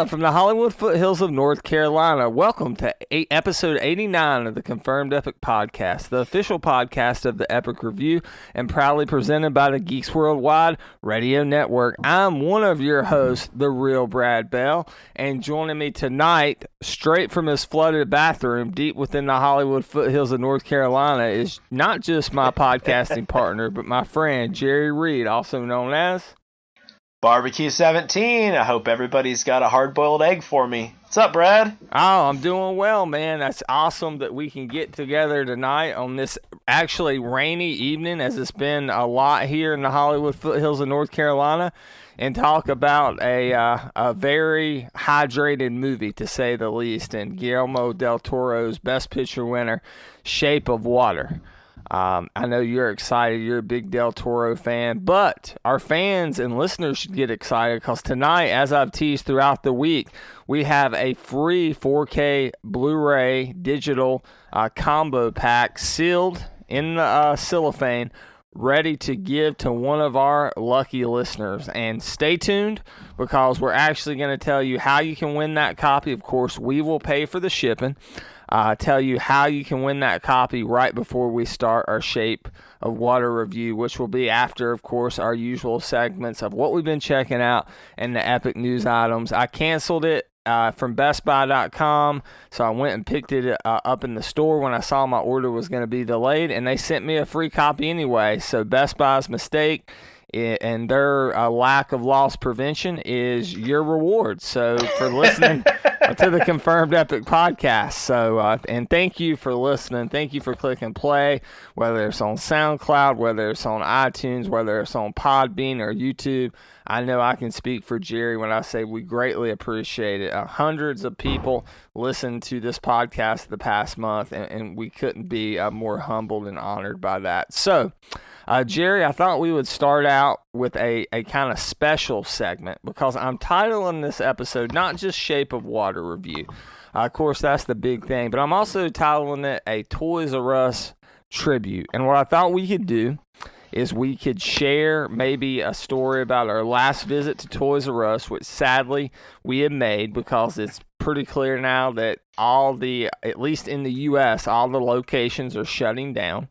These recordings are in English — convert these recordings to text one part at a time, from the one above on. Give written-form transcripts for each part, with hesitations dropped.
Live from the Hollywood foothills of North Carolina. Welcome to episode 89 of the Confirmed Epic Podcast, the official podcast of the Epic Review, and proudly presented by the Geeks Worldwide Radio Network. I'm one of your hosts, the real Brad Bell, and joining me tonight, straight from his flooded bathroom deep within the Hollywood foothills of North Carolina, is not just my podcasting partner, but my friend Jerry Reed, also known as Barbecue 17. I hope everybody's got a hard-boiled egg for me. What's up, Brad? Oh, I'm doing well, man. That's awesome that we can get together tonight on this actually rainy evening, as it's been a lot here in the Hollywood foothills of North Carolina, and talk about a very hydrated movie, to say the least, and Guillermo del Toro's Best Picture winner, Shape of Water. I know you're excited. You're a big Del Toro fan, but our fans and listeners should get excited because tonight, as I've teased throughout the week, we have a free 4K Blu-ray digital combo pack sealed in the cellophane, ready to give to one of our lucky listeners. And stay tuned because we're actually going to tell you how you can win that copy. Of course, we will pay for the shipping. Tell you how you can win that copy right before we start our Shape of Water review, which will be after, of course, our usual segments of what we've been checking out and the epic news items. I canceled it from BestBuy.com, so I went and picked it up in the store when I saw my order was going to be delayed, and they sent me a free copy anyway. So Best Buy's mistake and their lack of loss prevention is your reward. So for listening to the Confirmed Epic Podcast. So, and thank you for listening. Thank you for clicking play, whether it's on SoundCloud, whether it's on iTunes, whether it's on Podbean or YouTube. I know I can speak for Jerry when I say we greatly appreciate it. Hundreds of people listened to this podcast the past month, and we couldn't be more humbled and honored by that. So, Jerry, I thought we would start out with a kind of special segment because I'm titling this episode not just Shape of Water review. Of course, that's the big thing, but I'm also titling it a Toys R Us tribute. And what I thought we could do is we could share maybe a story about our last visit to Toys R Us, which sadly we have made because it's pretty clear now that at least in the U.S., all the locations are shutting down.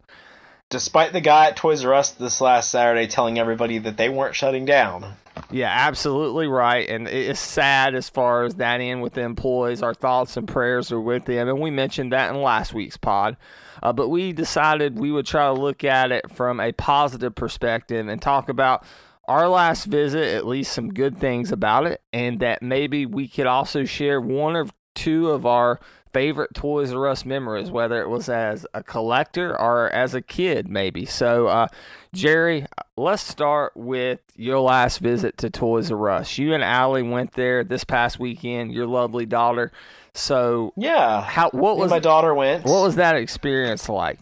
Despite the guy at Toys R Us this last Saturday telling everybody that they weren't shutting down. Yeah, absolutely right. And it's sad as far as that end with the employees. Our thoughts and prayers are with them. And we mentioned that in last week's pod. But we decided we would try to look at it from a positive perspective and talk about our last visit, at least some good things about it, and that maybe we could also share one or two of our favorite Toys R Us memories, whether it was as a collector or as a kid, maybe. So, Jerry, let's start with your last visit to Toys R Us. You and Allie went there this past weekend, your lovely daughter. So, yeah, my daughter went. What was that experience like?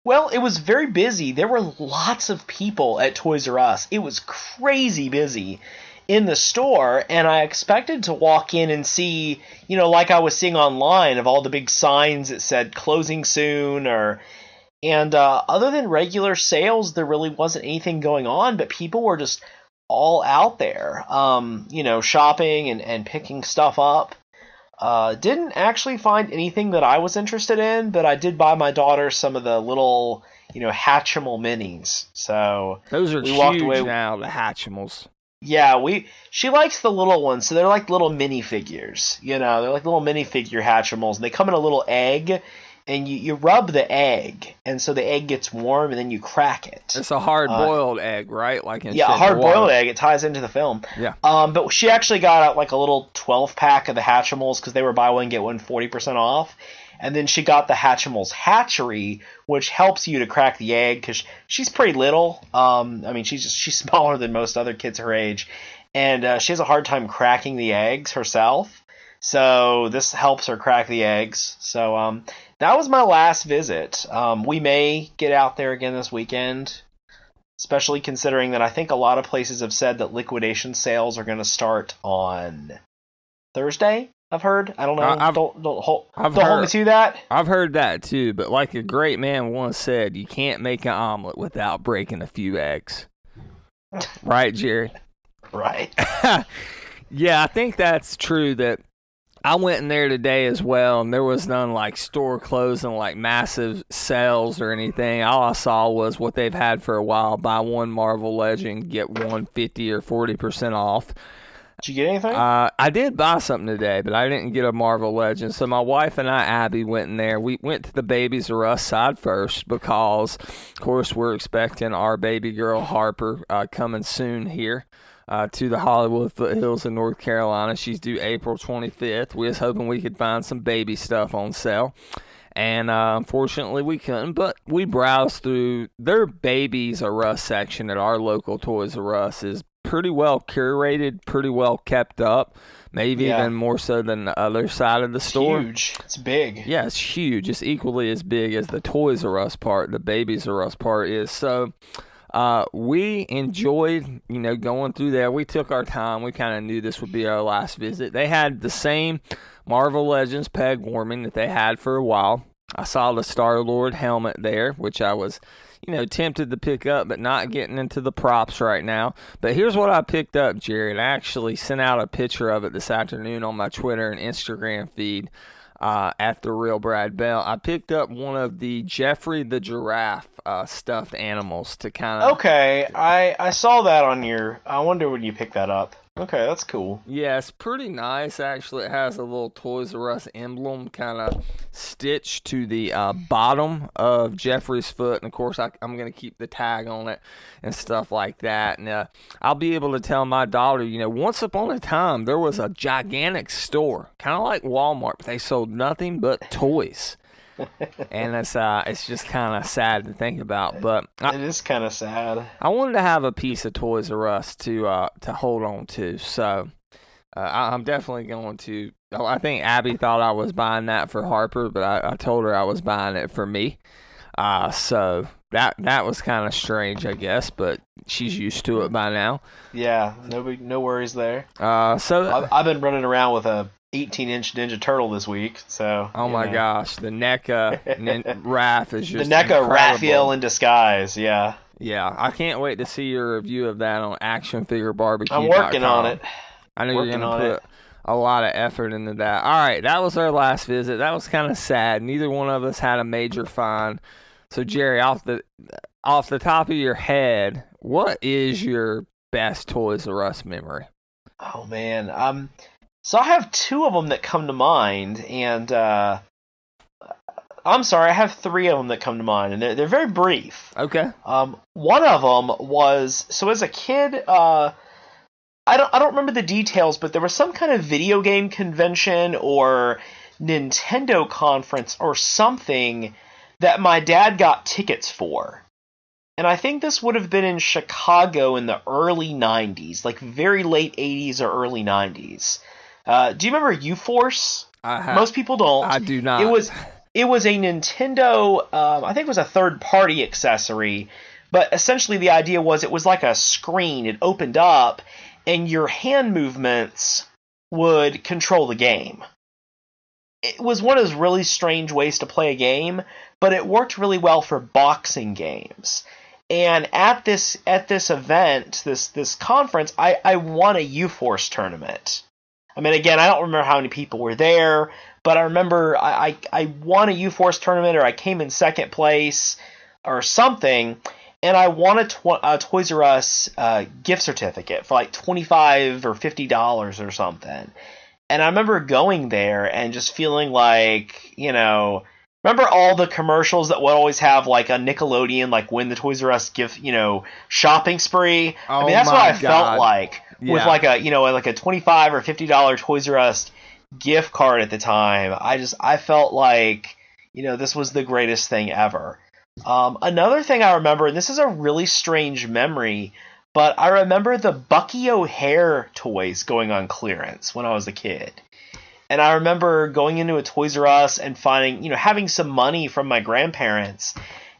Well, it was very busy. There were lots of people at Toys R Us. It was crazy busy in the store, and I expected to walk in and see, like I was seeing online of all the big signs that said closing soon, and other than regular sales, there really wasn't anything going on, but people were just all out there, shopping and picking stuff up. Didn't actually find anything that I was interested in, but I did buy my daughter some of the little, Hatchimal minis. So those are huge now, the Hatchimals. Yeah, she likes the little ones, so they're like little minifigures, they're like little minifigure Hatchimals, and they come in a little egg, and you rub the egg, and so the egg gets warm, and then you crack it. It's a hard-boiled egg, right? Like in a hard-boiled egg. It ties into the film. Yeah. But she actually got out like a little 12-pack of the Hatchimals because they were buy one, get one 40% off. And then she got the Hatchimals Hatchery, which helps you to crack the egg because she's pretty little. She's smaller than most other kids her age, and she has a hard time cracking the eggs herself. So this helps her crack the eggs. So that was my last visit. We may get out there again this weekend, especially considering that I think a lot of places have said that liquidation sales are going to start on Thursday. I've heard. I don't know. Don't hold me to that. I've heard that too, but like a great man once said, you can't make an omelet without breaking a few eggs. Right, Jerry? Right. Yeah, I think that's true. That I went in there today as well, and there was none like store closing, like massive sales or anything. All I saw was what they've had for a while: buy one Marvel Legend, get one 50 or 40% off. Did you get anything? I did buy something today, but I didn't get a Marvel Legend. So my wife and I, Abby, went in there. We went to the Babies R Us side first because, of course, we're expecting our baby girl Harper coming soon here to the Hollywood foothills in North Carolina. She's due April 25th. We was hoping we could find some baby stuff on sale. And unfortunately, we couldn't, but we browsed through their Babies R Us section at our local Toys R Us is pretty well curated, pretty well kept up, maybe even more so than the other side of the store. Huge. It's big. Yeah, it's huge. It's equally as big as the Toys R Us part, the Babies R Us part is. So we enjoyed, going through there. We took our time. We kind of knew this would be our last visit. They had the same Marvel Legends peg warming that they had for a while. I saw the Star-Lord helmet there, which I was tempted to pick up, but not getting into the props right now. But here's what I picked up, Jared. I actually sent out a picture of it this afternoon on my Twitter and Instagram feed at The Real Brad Bell. I picked up one of the Jeffrey the Giraffe stuffed animals to kind of... Okay, I saw that on your... I wonder when you picked that up. Okay, that's cool. Yeah, it's pretty nice, actually. It has a little Toys R Us emblem kind of stitched to the bottom of Jeffrey's foot. And, of course, I'm going to keep the tag on it and stuff like that. And I'll be able to tell my daughter, once upon a time, there was a gigantic store, kind of like Walmart, but they sold nothing but toys. And it's just kind of sad to think about, but it is kind of sad. I wanted to have a piece of Toys R Us to hold on to, so I'm definitely going to. I think Abby thought I was buying that for Harper, but I told her I was buying it for me. So that was kind of strange, I guess, but she's used to it by now. Yeah, no worries there. So I've been running around with a 18-inch Ninja Turtle this week, so... Oh my gosh, the NECA Raph is just the NECA incredible. Raphael in disguise, yeah. Yeah, I can't wait to see your review of that on actionfigurebarbecue.com. I'm working on it. I know you're going to put a lot of effort into that. All right, that was our last visit. That was kind of sad. Neither one of us had a major find. So, Jerry, off the top of your head, what is your best Toys R Us memory? Oh, man. So I have two of them that come to mind, and I'm sorry, I have three of them that come to mind, and they're very brief. Okay. One of them was, so as a kid, I don't remember the details, but there was some kind of video game convention or Nintendo conference or something that my dad got tickets for. And I think this would have been in Chicago in the early 90s, like very late 80s or early 90s. Do you remember U-Force? Most people don't. I do not. It was a Nintendo, I think it was a third-party accessory, but essentially the idea was it was like a screen. It opened up, and your hand movements would control the game. It was one of those really strange ways to play a game, but it worked really well for boxing games. And at this event, this conference, I won a U-Force tournament. I mean, again, I don't remember how many people were there, but I remember I won a U-Force tournament, or I came in second place, or something, and I won a Toys R Us gift certificate for like $25 or $50 or something. And I remember going there and just feeling like, remember all the commercials that would always have like a Nickelodeon, like win the Toys R Us gift, shopping spree? Oh, I mean, that's what I God. felt like. Yeah. With like a $25 or $50 Toys R Us gift card at the time. I felt like, this was the greatest thing ever. Another thing I remember, and this is a really strange memory, but I remember the Bucky O'Hare toys going on clearance when I was a kid. And I remember going into a Toys R Us and finding, having some money from my grandparents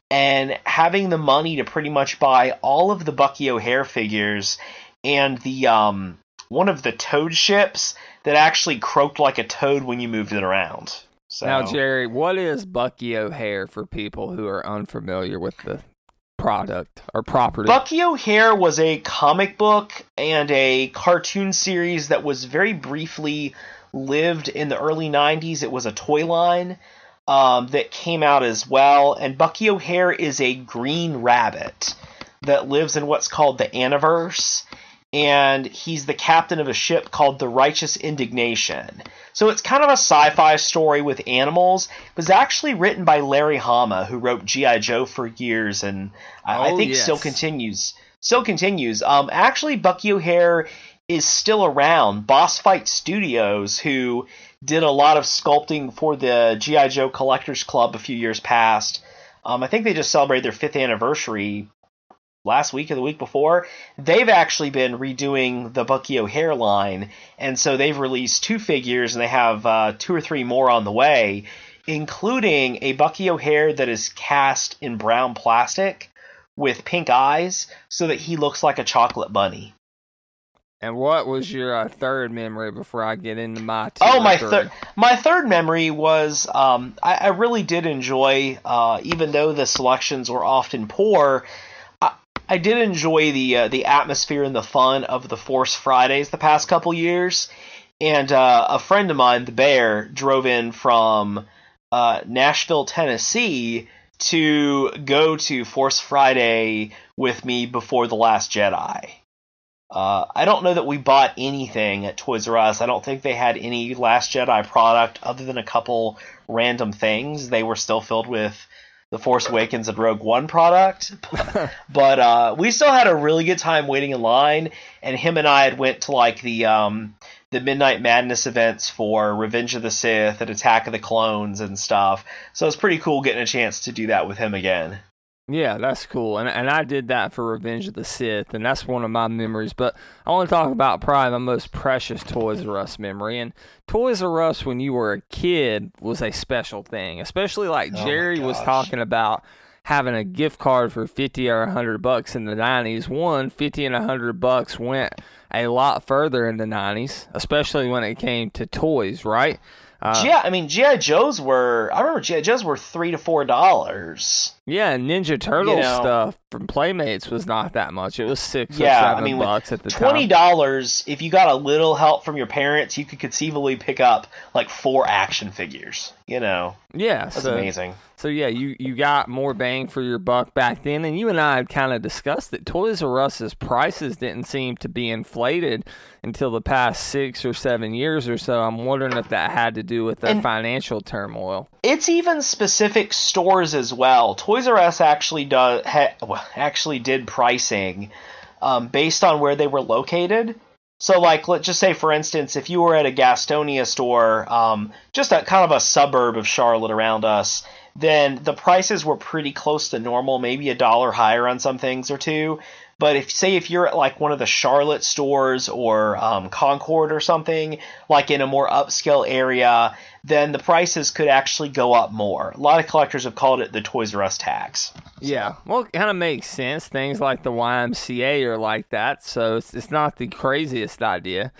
and having the money to pretty much buy all of the Bucky O'Hare figures and the one of the toad ships that actually croaked like a toad when you moved it around. So, now, Jerry, what is Bucky O'Hare for people who are unfamiliar with the product or property? Bucky O'Hare was a comic book and a cartoon series that was very briefly lived in the early 90s. It was a toy line that came out as well. And Bucky O'Hare is a green rabbit that lives in what's called the Aniverse. And he's the captain of a ship called the Righteous Indignation. So it's kind of a sci-fi story with animals. It was actually written by Larry Hama, who wrote G.I. Joe for years, and I think still continues. Actually, Bucky O'Hare is still around. Boss Fight Studios, who did a lot of sculpting for the G.I. Joe Collectors Club a few years past. I think they just celebrated their 5th anniversary last week or the week before. They've actually been redoing the Bucky O'Hare line, and so they've released 2 figures, and they have 2 or 3 more on the way, including a Bucky O'Hare that is cast in brown plastic with pink eyes so that he looks like a chocolate bunny. And what was your third memory before I get into my two? Oh, my third memory was I really did enjoy, even though the selections were often poor, I did enjoy the atmosphere and the fun of the Force Fridays the past couple years. And a friend of mine, the Bear, drove in from Nashville, Tennessee to go to Force Friday with me before The Last Jedi. I don't know that we bought anything at Toys R Us. I don't think they had any Last Jedi product other than a couple random things. They were still filled with the Force Awakens and Rogue One product. But we still had a really good time waiting in line, and him and I had went to like the Midnight Madness events for Revenge of the Sith and Attack of the Clones and stuff. So it's pretty cool getting a chance to do that with him again. Yeah, that's cool. And I did that for Revenge of the Sith, and that's one of my memories. But I want to talk about probably my most precious Toys R Us memory. And Toys R Us, when you were a kid, was a special thing. Especially like Jerry was talking about having a gift card for $50 or $100 in the 90s. $50 and $100 went a lot further in the 90s, especially when it came to toys, right? G.I. Joes were $3 to $4. Yeah, and Ninja Turtles stuff from Playmates was not that much. It was $6 or $7 at the time. $20, if you got a little help from your parents, you could conceivably pick up like 4 action figures. Yeah, that's amazing. So yeah, you got more bang for your buck back then, and you and I had kind of discussed that Toys R Us's prices didn't seem to be inflated until the past 6 or 7 years or so. I'm wondering if that had to do with the financial turmoil. It's even specific stores as well. Toys R Us actually did pricing based on where they were located. So, like, let's just say, for instance, if you were at a Gastonia store, just a kind of a suburb of Charlotte around us, then the prices were pretty close to normal, maybe $1 higher on some things or $2. But if you're at like one of the Charlotte stores or Concord or something, like in a more upscale area, then the prices could actually go up more. A lot of collectors have called it the Toys R Us tax. Yeah, well, it kind of makes sense. Things like the YMCA are like that, so it's not the craziest idea.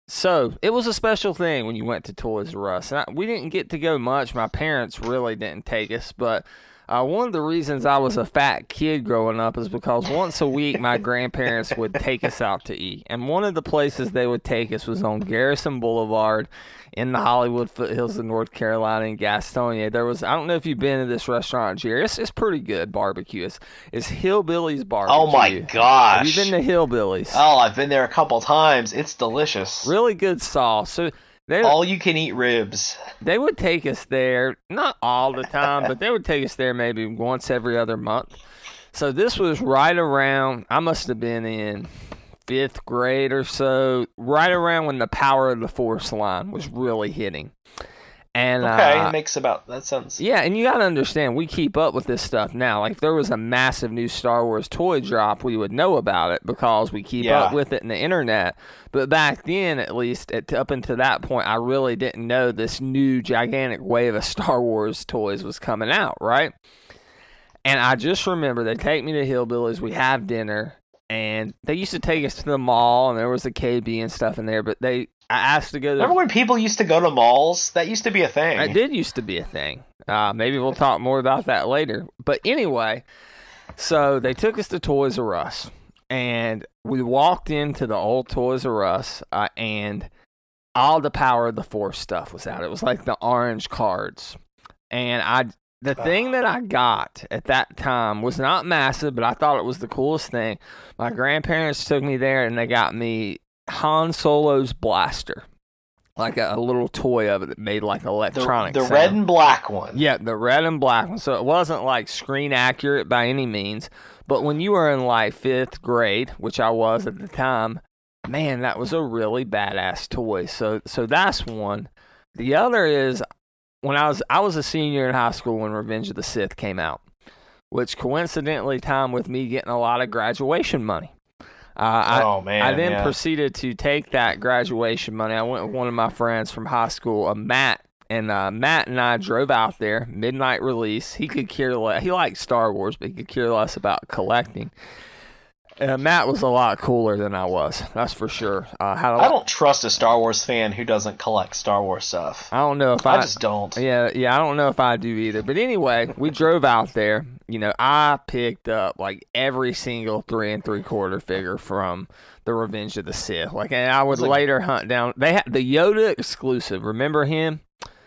So it was a special thing when you went to Toys R Us. And we didn't get to go much. My parents really didn't take us, but one of the reasons I was a fat kid growing up is because once a week my grandparents would take us out to eat. And one of the places they would take us was on Garrison Boulevard in the Hollywood foothills of North Carolina in Gastonia. I don't know if you've been to this restaurant, Jerry. It's pretty good barbecue. It's Hillbilly's Barbecue. Oh my gosh. Have you been to Hillbilly's? Oh, I've been there a couple times. It's delicious. Really good sauce. So all you can eat ribs. They would take us there, not all the time, but they would take us there maybe once every other month. So this was right around, I must have been in 5th grade or so, right around when the Power of the Force line was really hitting. And okay, makes about that sense. Yeah, and you gotta understand, we keep up with this stuff now. Like if there was a massive new Star Wars toy drop, we would know about it because we keep up with it in the internet. But back then, at least up until that point, I really didn't know this new gigantic wave of Star Wars toys was coming out, right? And I just remember they take me to Hillbillies, we have dinner, and they used to take us to the mall, and there was a KB and stuff in there, but I asked to go to... Remember when people used to go to malls? That used to be a thing. It did used to be a thing. Maybe we'll talk more about that later. But anyway, So they took us to Toys R Us, and we walked into the old Toys R Us, and all the Power of the Force stuff was out. It was like the orange cards. And the thing that I got at that time was not massive, but I thought it was the coolest thing. My grandparents took me there, and they got me Han Solo's blaster. Like a little toy of it that made like electronic The sound. red and black one. Yeah, the red and black one. So it wasn't like screen accurate by any means. But when you were in like 5th grade, which I was at the time, man, that was a really badass toy. So that's one. The other is when I was a senior in high school when Revenge of the Sith came out, which coincidentally timed with me getting a lot of graduation money. I then proceeded to take that graduation money. I went with one of my friends from high school, Matt, and Matt and I drove out there, midnight release. He could care less. He liked Star Wars, but he could care less about collecting. Matt was a lot cooler than I was, that's for sure. I don't trust a Star Wars fan who doesn't collect Star Wars stuff. I don't know if I just don't. Yeah, I don't know if I do either. But anyway, we drove out there. You know, I picked up like every single 3 3/4 figure from the Revenge of the Sith. And I would later hunt down. They had the Yoda exclusive. Remember him?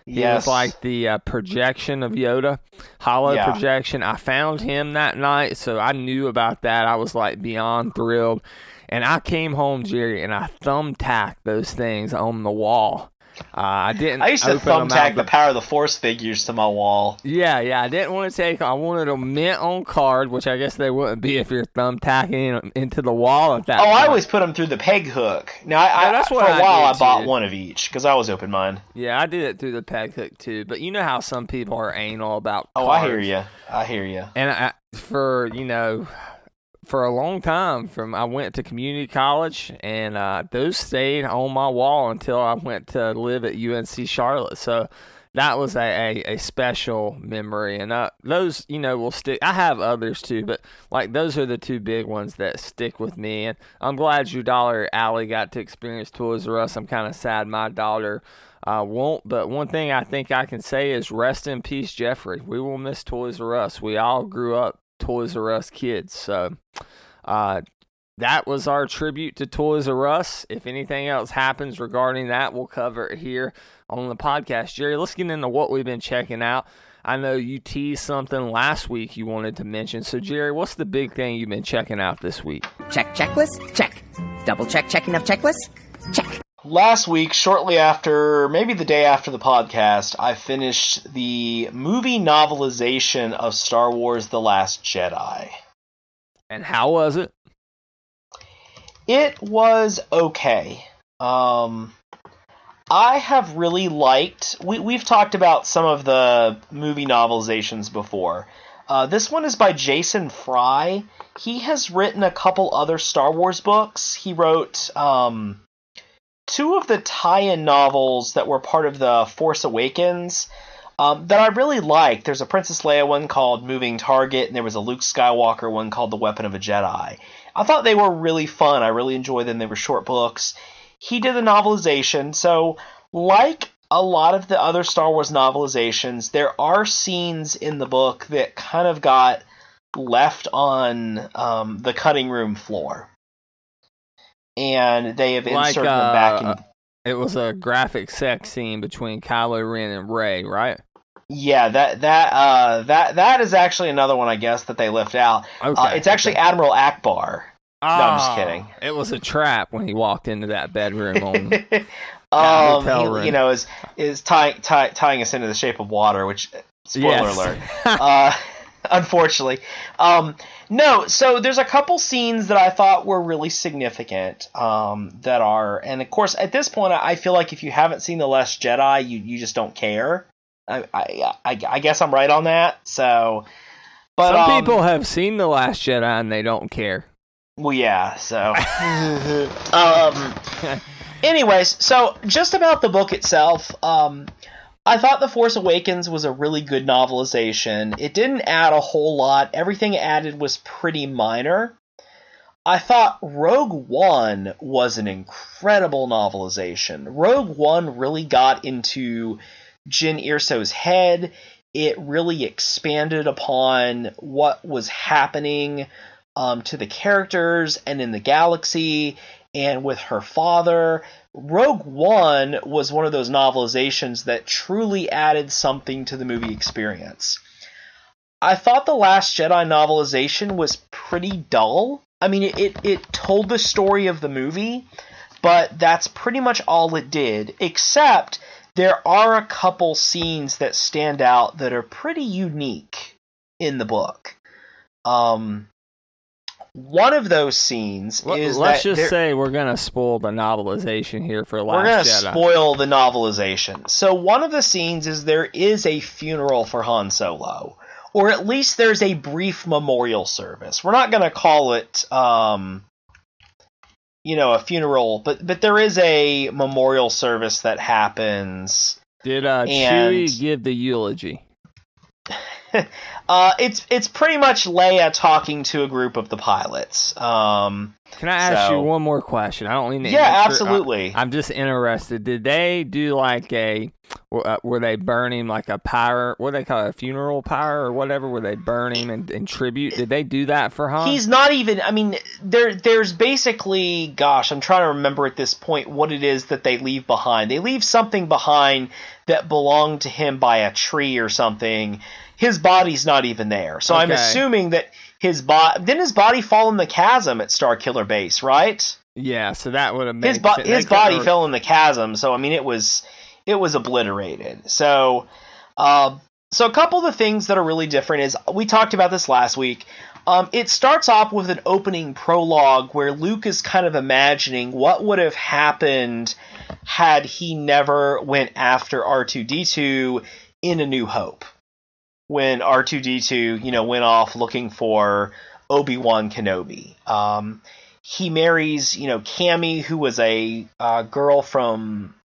He was like the projection of Yoda, hollow projection. I found him that night, so I knew about that. I was like beyond thrilled. And I came home, Jerry, and I thumbtacked those things on the wall. I used to thumbtack the Power of the Force figures to my wall. Yeah, I didn't want to I wanted them mint on card, which I guess they wouldn't be if you're thumbtacking them into the wall at that point. I always put them through the peg hook. Now, for a while, I bought one of each, because I was open-minded. Yeah, I did it through the peg hook, too. But you know how some people are anal about cards. I hear you. And for a long time, I went to community college, and those stayed on my wall until I went to live at UNC Charlotte. So that was a special memory, and those will stick. I have others too, but like those are the two big ones that stick with me. And I'm glad your daughter Allie got to experience Toys R Us. I'm kind of sad my daughter won't, but one thing I think I can say is rest in peace, Jeffrey. We will miss Toys R Us. We all grew up Toys R Us kids. So that was our tribute to Toys R Us. If anything else happens regarding that, we'll cover it here on the podcast. Jerry, let's get into what we've been checking out. I know you teased something last week you wanted to mention. So, Jerry, what's the big thing you've been checking out this week? Check checklist? Check. Double check checking of checklist? Check. Last week, shortly after, maybe the day after the podcast, I finished the movie novelization of Star Wars The Last Jedi. And how was it? It was okay. I have really liked... We've talked about some of the movie novelizations before. This one is by Jason Fry. He has written a couple other Star Wars books. He wrote... 2 of the tie-in novels that were part of the Force Awakens that I really liked. There's a Princess Leia one called Moving Target, and there was a Luke Skywalker one called The Weapon of a Jedi. I thought they were really fun. I really enjoyed them. They were short books. He did a novelization, so like a lot of the other Star Wars novelizations, there are scenes in the book that kind of got left on the cutting room floor. And they have inserted them back in. It was a graphic sex scene between Kylo Ren and Rey, right? Yeah, that is actually another one, I guess, that they left out. Okay, it's actually Admiral Akbar. No, I'm just kidding. It was a trap when he walked into that bedroom on hotel room. Is tying us into The Shape of Water, which spoiler alert. Unfortunately. No, so there's a couple scenes that I thought were really significant that are, and of course, at this point, I feel like if you haven't seen The Last Jedi, you just don't care. I guess I'm right on that. So, but some people have seen The Last Jedi and they don't care. Well, yeah, so. Anyways, so just about the book itself, I thought The Force Awakens was a really good novelization. It didn't add a whole lot. Everything it added was pretty minor. I thought Rogue One was an incredible novelization. Rogue One really got into Jyn Erso's head. it really expanded upon what was happening to the characters and in the galaxy and with her father. Rogue One was one of those novelizations that truly added something to the movie experience. I thought the Last Jedi novelization was pretty dull. I mean, it told the story of the movie, but that's pretty much all it did, except there are a couple scenes that stand out that are pretty unique in the book. One of those scenes is let's just say we're going to spoil the novelization here for Last Jedi. We're going to spoil the novelization. So one of the scenes is there is a funeral for Han Solo, or at least there's a brief memorial service. We're not going to call it, a funeral, but there is a memorial service that happens. Did Chewie give the eulogy? It's pretty much Leia talking to a group of the pilots. Can I ask you one more question? I don't mean to. Yeah, absolutely. I'm just interested. Did they do like were they burn him like a pyre? What do they call it, a funeral pyre or whatever? Where they burn him in tribute? Did they do that for Han? He's not even. I mean, there's basically. Gosh, I'm trying to remember at this point what it is that they leave behind. They leave something behind that belonged to him by a tree or something. His body's not even there. So okay. I'm assuming that his body fall in the chasm at Starkiller Base, right? Yeah, so that would have made his body fell in the chasm. So I mean, it was obliterated. So a couple of the things that are really different is we talked about this last week. It starts off with an opening prologue where Luke is kind of imagining what would have happened had he never went after R2-D2 in A New Hope. When R2-D2, went off looking for Obi-Wan Kenobi. He marries, Cammy, who was a girl from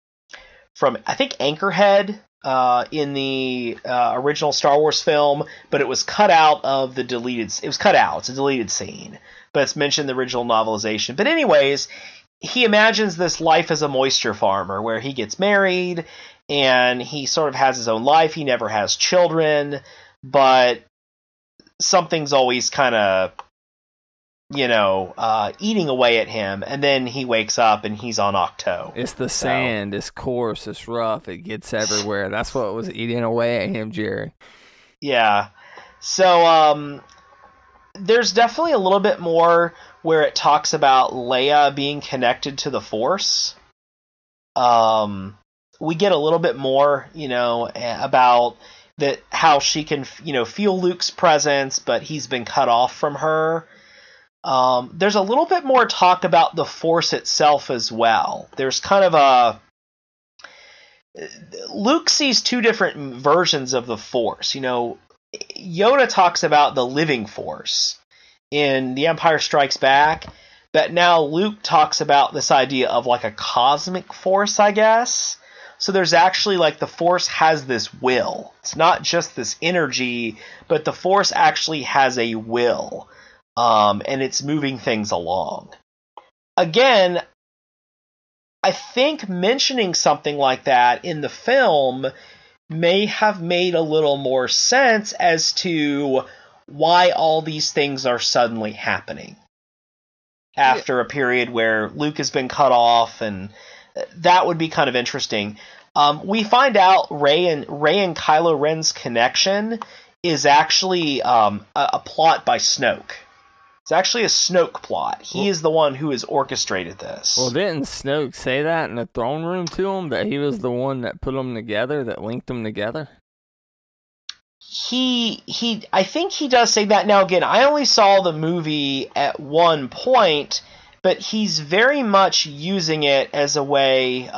I think Anchorhead in the original Star Wars film, but it was cut out of the deleted. It was cut out. It's a deleted scene, but it's mentioned in the original novelization. But anyways, he imagines this life as a moisture farmer where he gets married and he sort of has his own life. He never has children, but something's always kind of, eating away at him. And then he wakes up and he's on Octo. It's the sand. It's coarse. It's rough. It gets everywhere. That's what was eating away at him, Jerry. Yeah. So there's definitely a little bit more where it talks about Leia being connected to the Force. We get a little bit more, about that, how she can, feel Luke's presence, but he's been cut off from her. There's a little bit more talk about the Force itself as well. There's kind of Luke sees two different versions of the Force. Yoda talks about the living Force in The Empire Strikes Back, but now Luke talks about this idea of like a cosmic Force, I guess. So there's actually the Force has this will. It's not just this energy, but the Force actually has a will. And it's moving things along. Again, I think mentioning something like that in the film may have made a little more sense as to why all these things are suddenly happening after a period where Luke has been cut off, and that would be kind of interesting. We find out Rey and Kylo Ren's connection is actually a plot by Snoke. It's actually a Snoke plot. He is the one who has orchestrated this. Well, didn't Snoke say that in the throne room to him, that he was the one that put them together, that linked them together? I think he does say that. Now, again, I only saw the movie at one point, but he's very much using it as a way.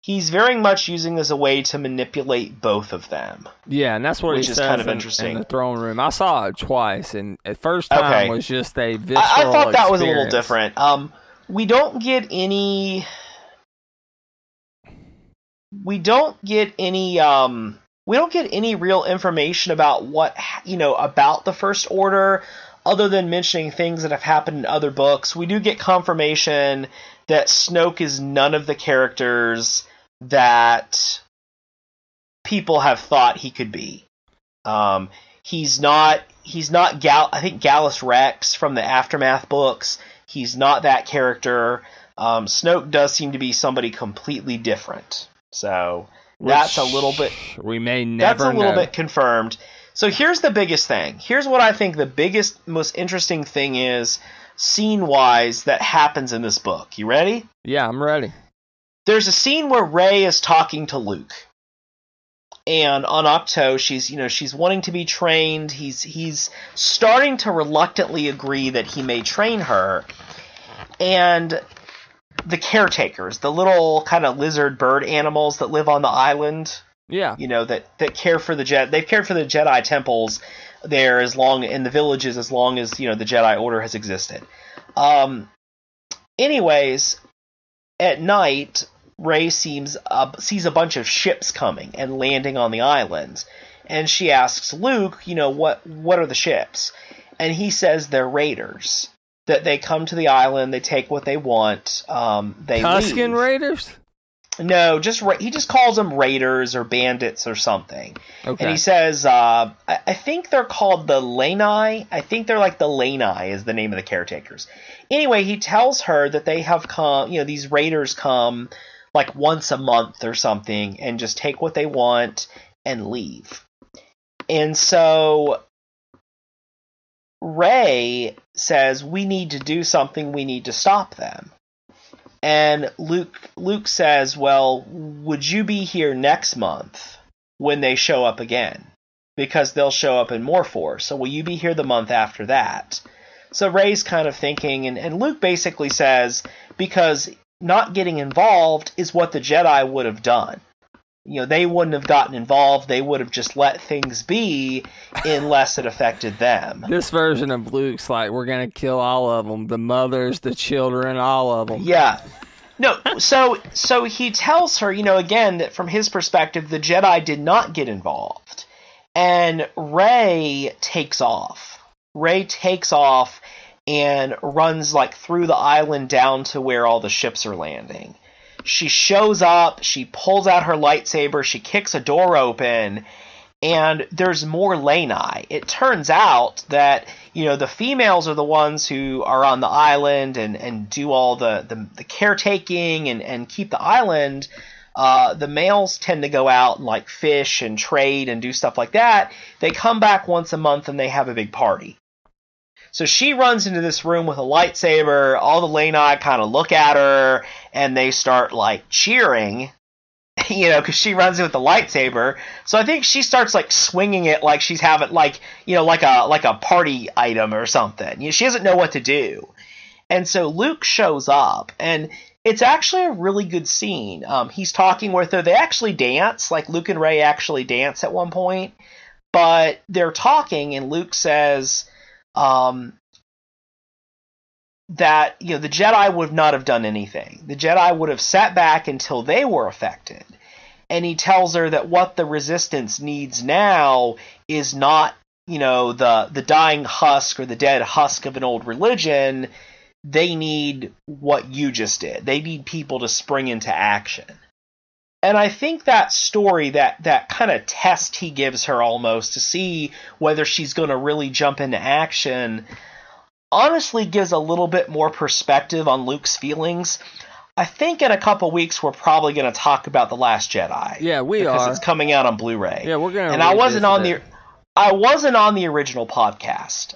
He's very much using it as a way to manipulate both of them. Yeah, and that's what he says kind of interesting. In the throne room. I saw it twice, and at first time was just a visceral I thought that experience. Was a little different. We don't get any real information about about the First Order, other than mentioning things that have happened in other books. We do get confirmation that Snoke is none of the characters that people have thought he could be. He's not I think Gallus Rex from the Aftermath books. He's not that character. Snoke does seem to be somebody completely different. So that's a little bit. We may never. That's a little bit confirmed. So here's the biggest thing. Here's what I think the biggest, most interesting thing is, scene-wise, that happens in this book. You ready? Yeah, I'm ready. There's a scene where Rey is talking to Luke. And on Octo, she's wanting to be trained. He's starting to reluctantly agree that he may train her. And the caretakers, the little kind of lizard bird animals that live on the island, that care for the Jedi. They've cared for the Jedi temples there in the villages as long as the Jedi Order has existed. Anyways, at night, Rey sees a bunch of ships coming and landing on the island, and she asks Luke, what are the ships? And he says they're raiders. That they come to the island, they take what they want, they Tusken leave. Raiders? No, he just calls them raiders or bandits or something. Okay. And he says, I think they're called the Lanai. I think they're like the Lanai is the name of the caretakers. Anyway, he tells her that they have come, these raiders come like once a month or something and just take what they want and leave. And so Rey says, we need to do something, we need to stop them. And Luke says, well, would you be here next month when they show up again? Because they'll show up in more force. So will you be here the month after that? So Rey's kind of thinking, and Luke basically says, because not getting involved is what the Jedi would have done. They wouldn't have gotten involved. They would have just let things be unless it affected them. This version of Luke's like, we're going to kill all of them. The mothers, the children, all of them. Yeah. No, so he tells her, again, that from his perspective, the Jedi did not get involved. And Rey takes off. Rey takes off and runs like through the island down to where all the ships are landing. She shows up, she pulls out her lightsaber, she kicks a door open, and there's more Lanai. It turns out that, the females are the ones who are on the island and do all the caretaking and keep the island. The males tend to go out and like fish and trade and do stuff like that. They come back once a month and they have a big party. So she runs into this room with a lightsaber. All the Lanai kind of look at her, and they start, like, cheering, because she runs in with the lightsaber. So I think she starts, like, swinging it like she's having, like, like a party item or something. She doesn't know what to do. And so Luke shows up, and it's actually a really good scene. He's talking with her. They actually dance. Like, Luke and Rey actually dance at one point. But they're talking, and Luke says that the Jedi would not have done anything. The Jedi would have sat back until they were affected. And he tells her that what the Resistance needs now is not, the dying husk or the dead husk of an old religion. They need what you just did. They need people to spring into action. And I think that story, that kind of test he gives her almost to see whether she's going to really jump into action, honestly gives a little bit more perspective on Luke's feelings. I think in a couple weeks we're probably going to talk about The Last Jedi. Yeah, we because are. It's coming out on Blu-ray. Yeah, we're going to. And I wasn't on the original podcast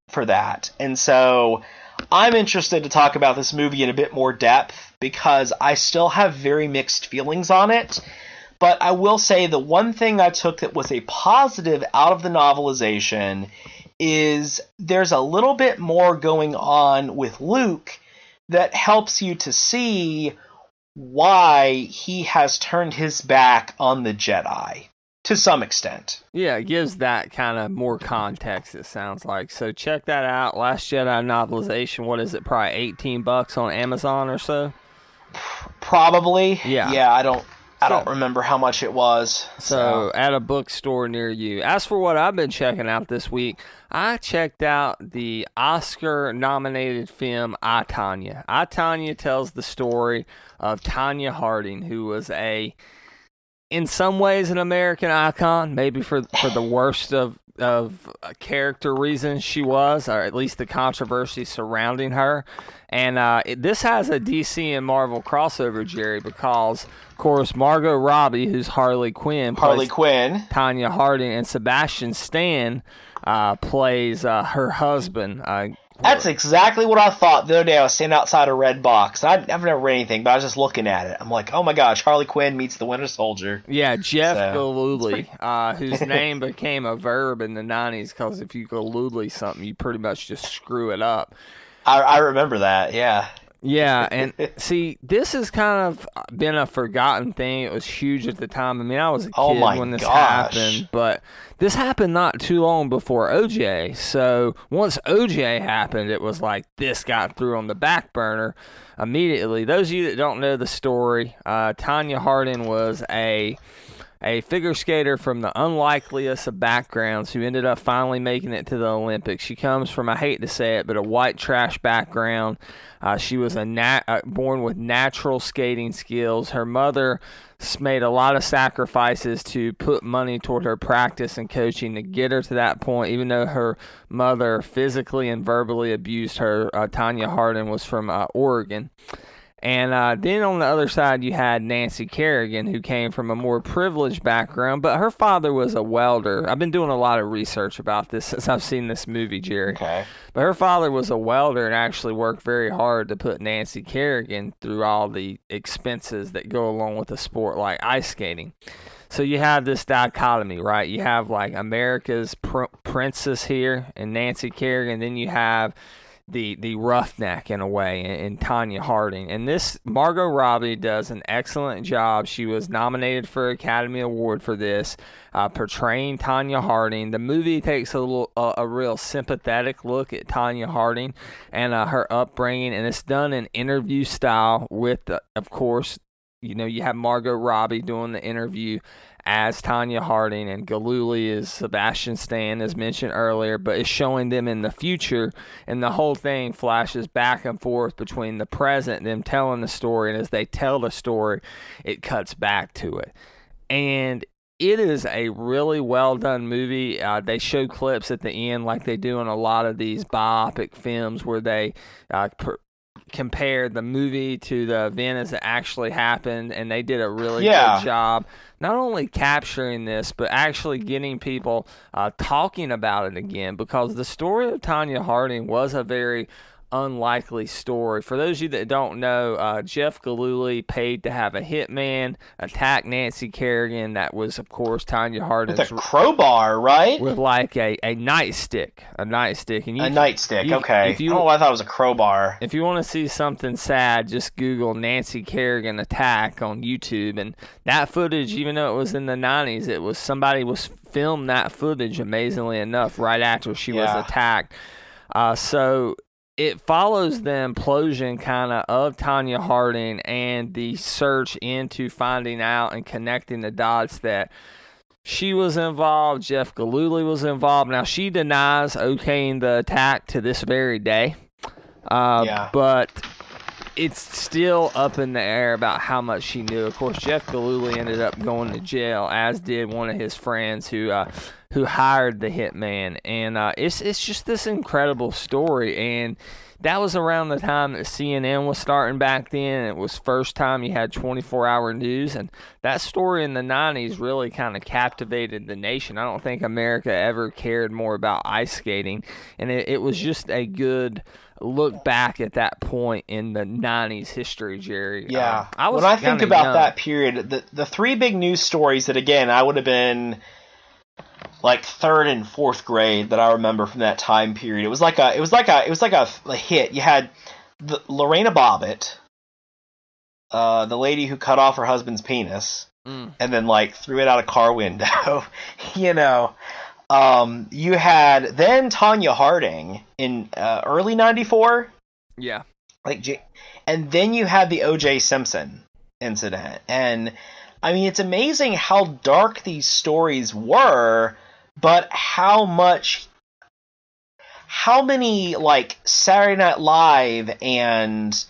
for that. And so I'm interested to talk about this movie in a bit more depth because I still have very mixed feelings on it. But I will say the one thing I took that was a positive out of the novelization is there's a little bit more going on with Luke that helps you to see why he has turned his back on the Jedi. To some extent. Yeah, it gives that kind of more context, it sounds like. So check that out. Last Jedi novelization. What is it? Probably $18 on Amazon or so? Probably. Yeah. Yeah, I don't remember how much it was. So at a bookstore near you. As for what I've been checking out this week, I checked out the Oscar-nominated film I, Tonya. I, Tonya tells the story of Tonya Harding, who was a in some ways an American icon, maybe for the worst of character reasons she was, or at least the controversy surrounding her. And this has a DC and Marvel crossover, Jerry, because, of course, Margot Robbie, who's Harley Quinn, Tonya Harding, and Sebastian Stan plays her husband. That's exactly what I thought the other day. I was standing outside a red box. I've never read anything, but I was just looking at it. I'm like, oh my gosh, Harley Quinn meets the Winter Soldier. Yeah, Jeff Galooly, whose name became a verb in the 90s, because if you Galooly something, you pretty much just screw it up. I remember that, yeah. Yeah, and see, this has kind of been a forgotten thing. It was huge at the time. I mean, I was a kid when this happened, but this happened not too long before OJ. So once OJ happened, it was like this got through on the back burner immediately. Those of you that don't know the story, Tonya Harding was a figure skater from the unlikeliest of backgrounds who ended up finally making it to the Olympics. She comes from, I hate to say it, but a white trash background. She was born with natural skating skills. Her mother made a lot of sacrifices to put money toward her practice and coaching to get her to that point, even though her mother physically and verbally abused her. Tonya Harding was from Oregon. And then on the other side, you had Nancy Kerrigan, who came from a more privileged background, but her father was a welder. I've been doing a lot of research about this since I've seen this movie, Jerry. Okay. But her father was a welder and actually worked very hard to put Nancy Kerrigan through all the expenses that go along with a sport like ice skating. So you have this dichotomy, right? You have like America's princess here and Nancy Kerrigan, then you have the roughneck in a way in Tonya Harding. And this Margot Robbie does an excellent job. She was nominated for an Academy Award for this, portraying Tonya Harding. The movie takes a real sympathetic look at Tonya Harding and her upbringing, and it's done in interview style with, of course, you have Margot Robbie doing the interview as Tonya Harding, and Galooly is Sebastian Stan, as mentioned earlier, but it's showing them in the future, and the whole thing flashes back and forth between the present, them telling the story, and as they tell the story, it cuts back to it. And it is a really well-done movie. They show clips at the end like they do in a lot of these biopic films where they compare the movie to the event as it actually happened, and they did a really good job not only capturing this, but actually getting people talking about it again, because the story of Tonya Harding was a very unlikely story. For those of you that don't know, Jeff Galooly paid to have a hitman attack Nancy Kerrigan. That was, of course, Tonya Harding's with a crowbar, right? With like a nightstick, and okay. I thought it was a crowbar. If you want to see something sad, just Google Nancy Kerrigan attack on YouTube, and that footage, even though it was in the 90s, it was somebody was filmed that footage, amazingly enough, right after she was attacked. So it follows the implosion kind of Tonya Harding and the search into finding out and connecting the dots that she was involved, Jeff Galooly was involved. Now, she denies okaying the attack to this very day, but it's still up in the air about how much she knew. Of course, Jeff Galooly ended up going to jail, as did one of his friends who hired the hitman. And it's just this incredible story. And that was around the time that CNN was starting back then. It was first time you had 24-hour news. And that story in the 90s really kind of captivated the nation. I don't think America ever cared more about ice skating. And it was just a good look back at that point in the 90s history, Jerry. Yeah. When I think about that period, the three big news stories that, again, I would have been like third and fourth grade that I remember from that time period. It was like a hit. You had Lorena Bobbitt, the lady who cut off her husband's penis and then like threw it out a car window. You had then Tonya Harding in early '94. Yeah. And then you had the O.J. Simpson incident. And I mean, it's amazing how dark these stories were, but how many like Saturday Night Live and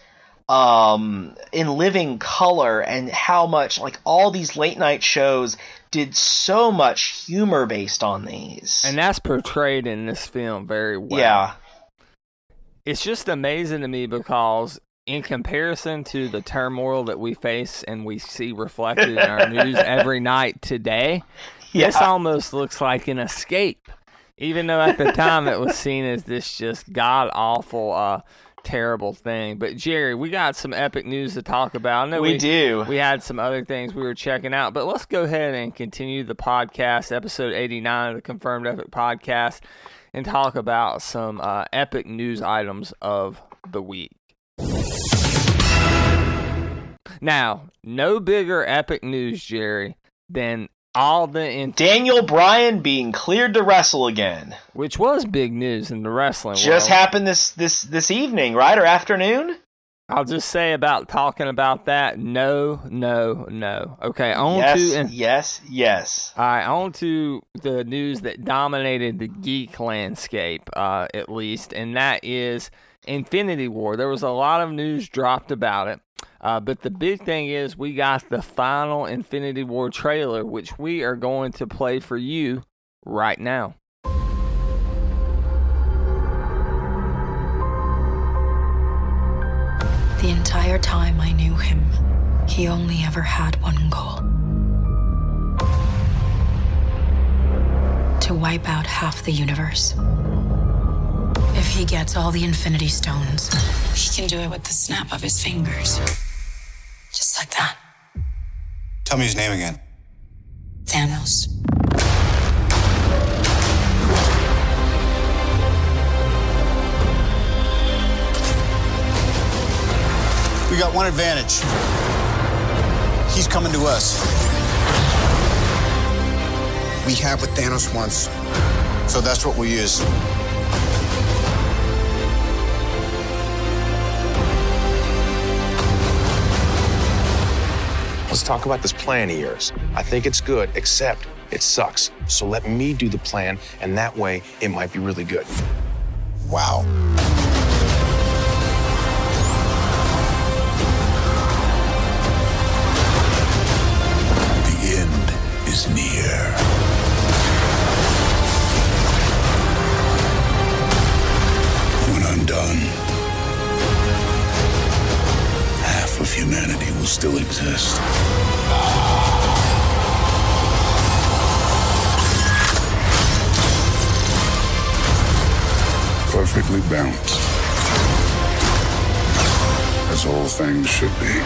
in living color, and how much like all these late night shows did so much humor based on these. And that's portrayed in this film very well. Yeah. It's just amazing to me because in comparison to the turmoil that we face and we see reflected in our news every night today, this almost looks like an escape. Even though at the time it was seen as this just god-awful, terrible thing. But, Jerry, we got some epic news to talk about. I know we do. We had some other things we were checking out. But let's go ahead and continue the podcast, episode 89 of the Confirmed Epic Podcast, and talk about some epic news items of the week. Now, no bigger epic news, Jerry, than all the Daniel Bryan being cleared to wrestle again, which was big news in the wrestling just world. happened this evening, right, or afternoon. I'll just say about talking about that. No. Okay, yes. All right, on to the news that dominated the geek landscape, at least, and that is Infinity War. There was a lot of news dropped about it, but the big thing is we got the final Infinity War trailer, which we are going to play for you right now. The entire time I knew him, he only ever had one goal. To wipe out half the universe. If he gets all the Infinity Stones, he can do it with the snap of his fingers. Just like that. Tell me his name again. Thanos. We got one advantage. He's coming to us. We have what Thanos wants, so that's what we use. Let's talk about this plan of yours. I think it's good, except it sucks. So let me do the plan, and that way it might be really good. Wow. The end is near. When I'm done, half of humanity will still exist. Perfectly balanced. As all things should be.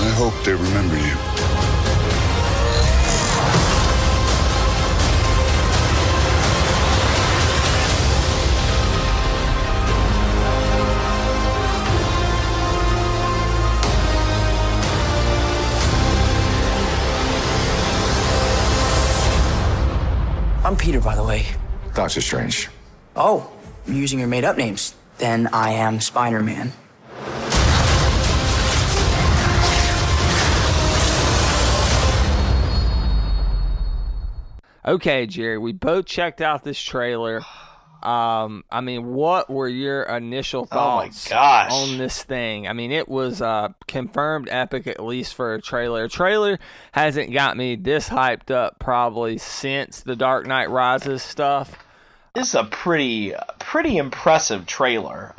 I hope they remember you. I'm Peter, by the way. Doctor Strange. Oh, you're using your made-up names. Then I am Spider-Man. Okay, Jerry, we both checked out this trailer. I mean, what were your initial thoughts on this thing? I mean, it was confirmed epic, at least for a trailer. A trailer hasn't got me this hyped up probably since the Dark Knight Rises stuff. This is a pretty impressive trailer.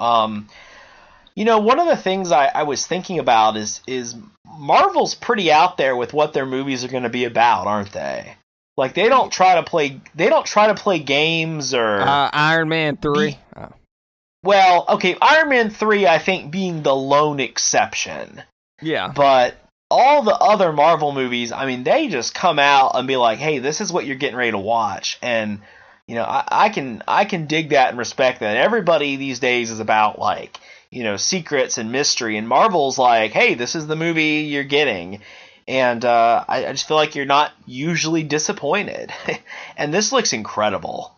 You know, one of the things I was thinking about is Marvel's pretty out there with what their movies are going to be about, aren't they? Like they don't try to play games or Iron Man 3. Well, okay, Iron Man 3 I think being the lone exception. Yeah. But all the other Marvel movies, I mean, they just come out and be like, "Hey, this is what you're getting ready to watch." And you know, I can dig that and respect that. Everybody these days is about like, you know, secrets and mystery, and Marvel's like, "Hey, this is the movie you're getting." And I just feel like you're not usually disappointed. And this looks incredible.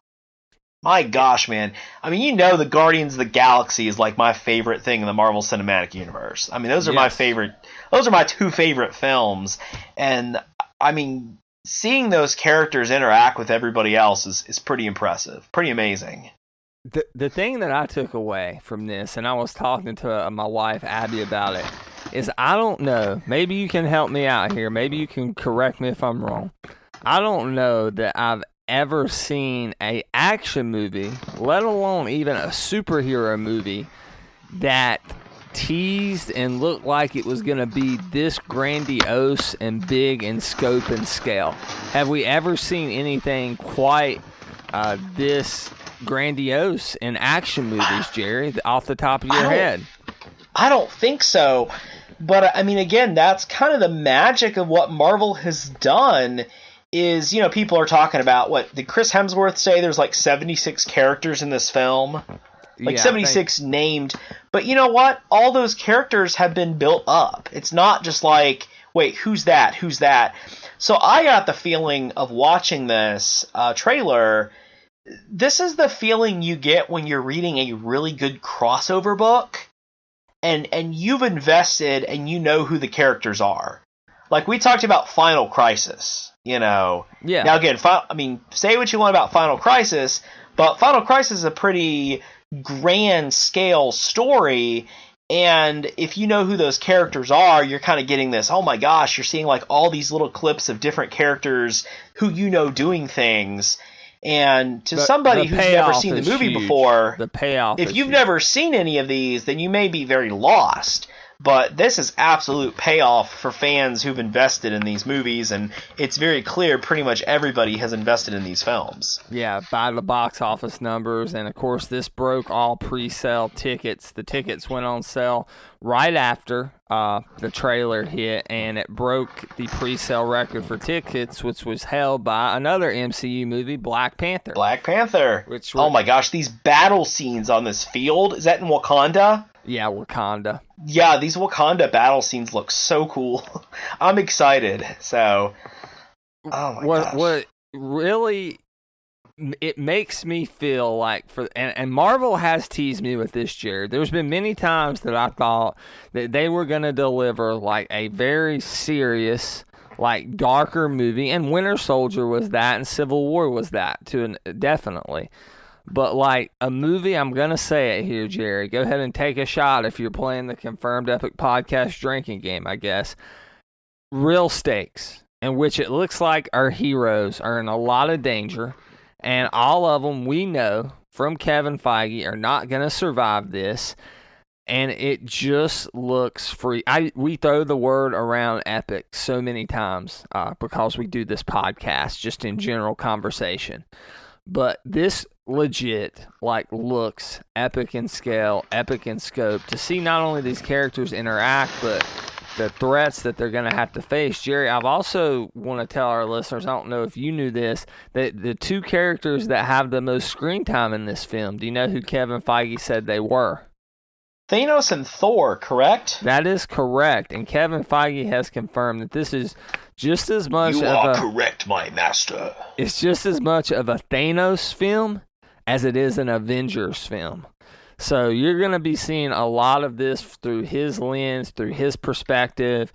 My gosh, man. I mean, you know the Guardians of the Galaxy is like my favorite thing in the Marvel Cinematic Universe. I mean, those are my favorite. Those are my two favorite films. And, I mean, seeing those characters interact with everybody else is pretty impressive. Pretty amazing. The thing that I took away from this, and I was talking to my wife Abby about it, is I don't know. Maybe you can help me out here. Maybe you can correct me if I'm wrong. I don't know that I've ever seen a action movie, let alone even a superhero movie, that teased and looked like it was going to be this grandiose and big in scope and scale. Have we ever seen anything quite this grandiose in action movies, Jerry, off the top of your head? I don't think so. But, I mean, again, that's kind of the magic of what Marvel has done is, you know, people are talking about, what, did Chris Hemsworth say there's like 76 characters in this film? Like 76 named. But you know what? All those characters have been built up. It's not just like, wait, who's that? Who's that? So I got the feeling of watching this trailer. This is the feeling you get when you're reading a really good crossover book and you've invested and you know who the characters are. Like we talked about Final Crisis, you know. Yeah. Now again, I mean, say what you want about Final Crisis, but Final Crisis is a pretty grand scale story, and if you know who those characters are, you're kind of getting this, oh my gosh, you're seeing like all these little clips of different characters who you know doing things. And to somebody who's never seen the movie before, the payoff, if you've never seen any of these, then you may be very lost. But this is absolute payoff for fans who've invested in these movies, and it's very clear pretty much everybody has invested in these films. Yeah, by the box office numbers, and of course this broke all pre-sale tickets. The tickets went on sale right after the trailer hit, and it broke the pre-sale record for tickets, which was held by another MCU movie, Black Panther. Black Panther. Oh my gosh, these battle scenes on this field, is that in Wakanda? Yeah, Wakanda. Yeah, these Wakanda battle scenes look so cool. I'm excited. So, oh my gosh. What really, it makes me feel like, and Marvel has teased me with this, Jared. There's been many times that I thought that they were going to deliver like a very serious, like darker movie, and Winter Soldier was that, and Civil War was that, definitely. But like a movie, I'm going to say it here, Jerry. Go ahead and take a shot if you're playing the Confirmed Epic Podcast drinking game, I guess. Real stakes, in which it looks like our heroes are in a lot of danger, and all of them we know from Kevin Feige are not going to survive this, and it just looks free. We throw the word around epic so many times because we do this podcast, just in general conversation. But this legit looks epic in scale, epic in scope. To see not only these characters interact, but the threats that they're going to have to face. Jerry, I've also want to tell our listeners, I don't know if you knew this, that the two characters that have the most screen time in this film, do you know who Kevin Feige said they were? Thanos and Thor, correct? That is correct. And Kevin Feige has confirmed that this is just as much You are correct, my master. It's just as much of a Thanos film as it is an Avengers film. So you're going to be seeing a lot of this through his lens, through his perspective.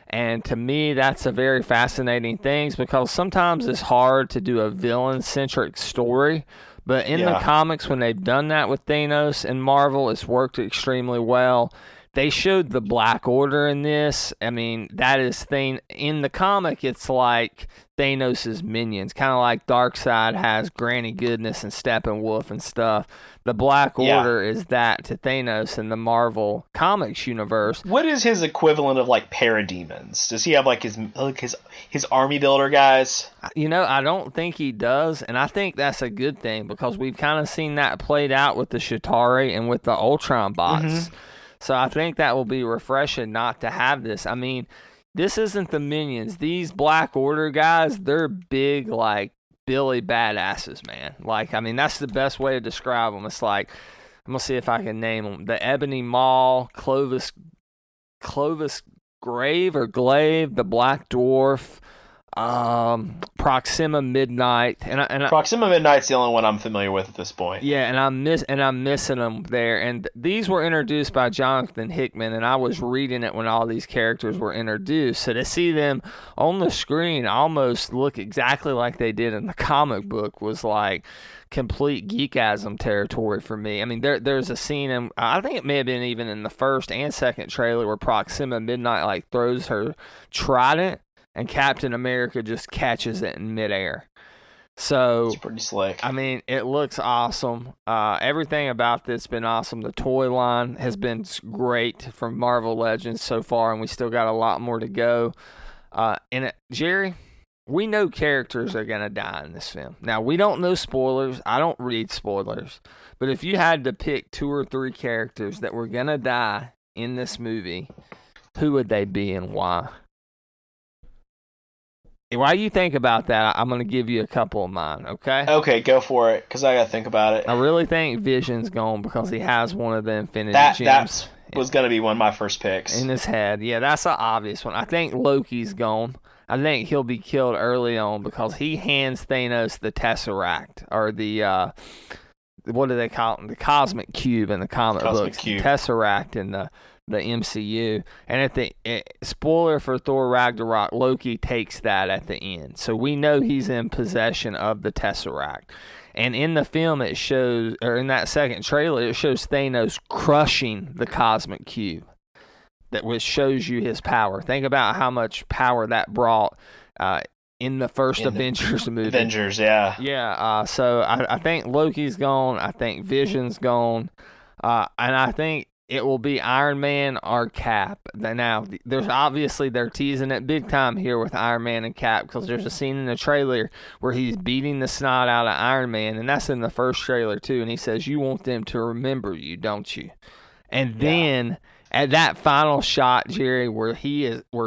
And to me, that's a very fascinating thing because sometimes it's hard to do a villain-centric story. But in the comics, when they've done that with Thanos and Marvel, it's worked extremely well. They showed the Black Order in this. I mean, that is in the comic, it's like Thanos' minions, kind of like Darkseid has Granny Goodness and Steppenwolf and stuff. The Black Order is that to Thanos in the Marvel Comics universe. What is his equivalent of like parademons? Does he have like his army builder guys? You know, I don't think he does, and I think that's a good thing because we've kind of seen that played out with the Chitauri and with the Ultron bots. Mm-hmm. So I think that will be refreshing not to have this. I mean, this isn't the minions. These Black Order guys, they're big, like, Billy badasses, man. Like, I mean, that's the best way to describe them. It's like, I'm going to see if I can name them. The Ebony Maw, Clovis Grave or Glaive, the Black Dwarf, Proxima Midnight, and Proxima Midnight's the only one I'm familiar with at this point. Yeah, and I'm missing them there. And these were introduced by Jonathan Hickman, and I was reading it when all these characters were introduced. So to see them on the screen almost look exactly like they did in the comic book was like complete geekasm territory for me. I mean, there's a scene, and I think it may have been even in the first and second trailer, where Proxima Midnight like throws her trident, and Captain America just catches it in midair. So it's pretty slick. I mean, it looks awesome. Everything about this has been awesome. The toy line has been great from Marvel Legends so far, and we still got a lot more to go. Jerry, we know characters are going to die in this film. Now, we don't know spoilers. I don't read spoilers. But if you had to pick 2 or 3 characters that were going to die in this movie, who would they be and why? While you think about that, I'm going to give you a couple of mine, okay? Okay, go for it, because I got to think about it. I really think Vision's gone because he has one of the Infinity Gems. That was going to be one of my first picks. In his head. Yeah, that's an obvious one. I think Loki's gone. I think he'll be killed early on because he hands Thanos the Tesseract, or the, what do they call it? The Cosmic Cube in the comic books. Cube. Tesseract in the MCU. And at the spoiler for Thor Ragnarok, Loki takes that at the end. So we know he's in possession of the Tesseract. And in the film it shows, or in that second trailer, it shows Thanos crushing the Cosmic Cube. Which shows you his power. Think about how much power that brought in the first Avengers movie. Avengers, yeah. Yeah, so I think Loki's gone. I think Vision's gone. And I think it will be Iron Man or Cap. Now, they're teasing it big time here with Iron Man and Cap, because there's a scene in the trailer where he's beating the snot out of Iron Man, and that's in the first trailer too, and he says, "You want them to remember you, don't you?" And then at that final shot, Jerry, where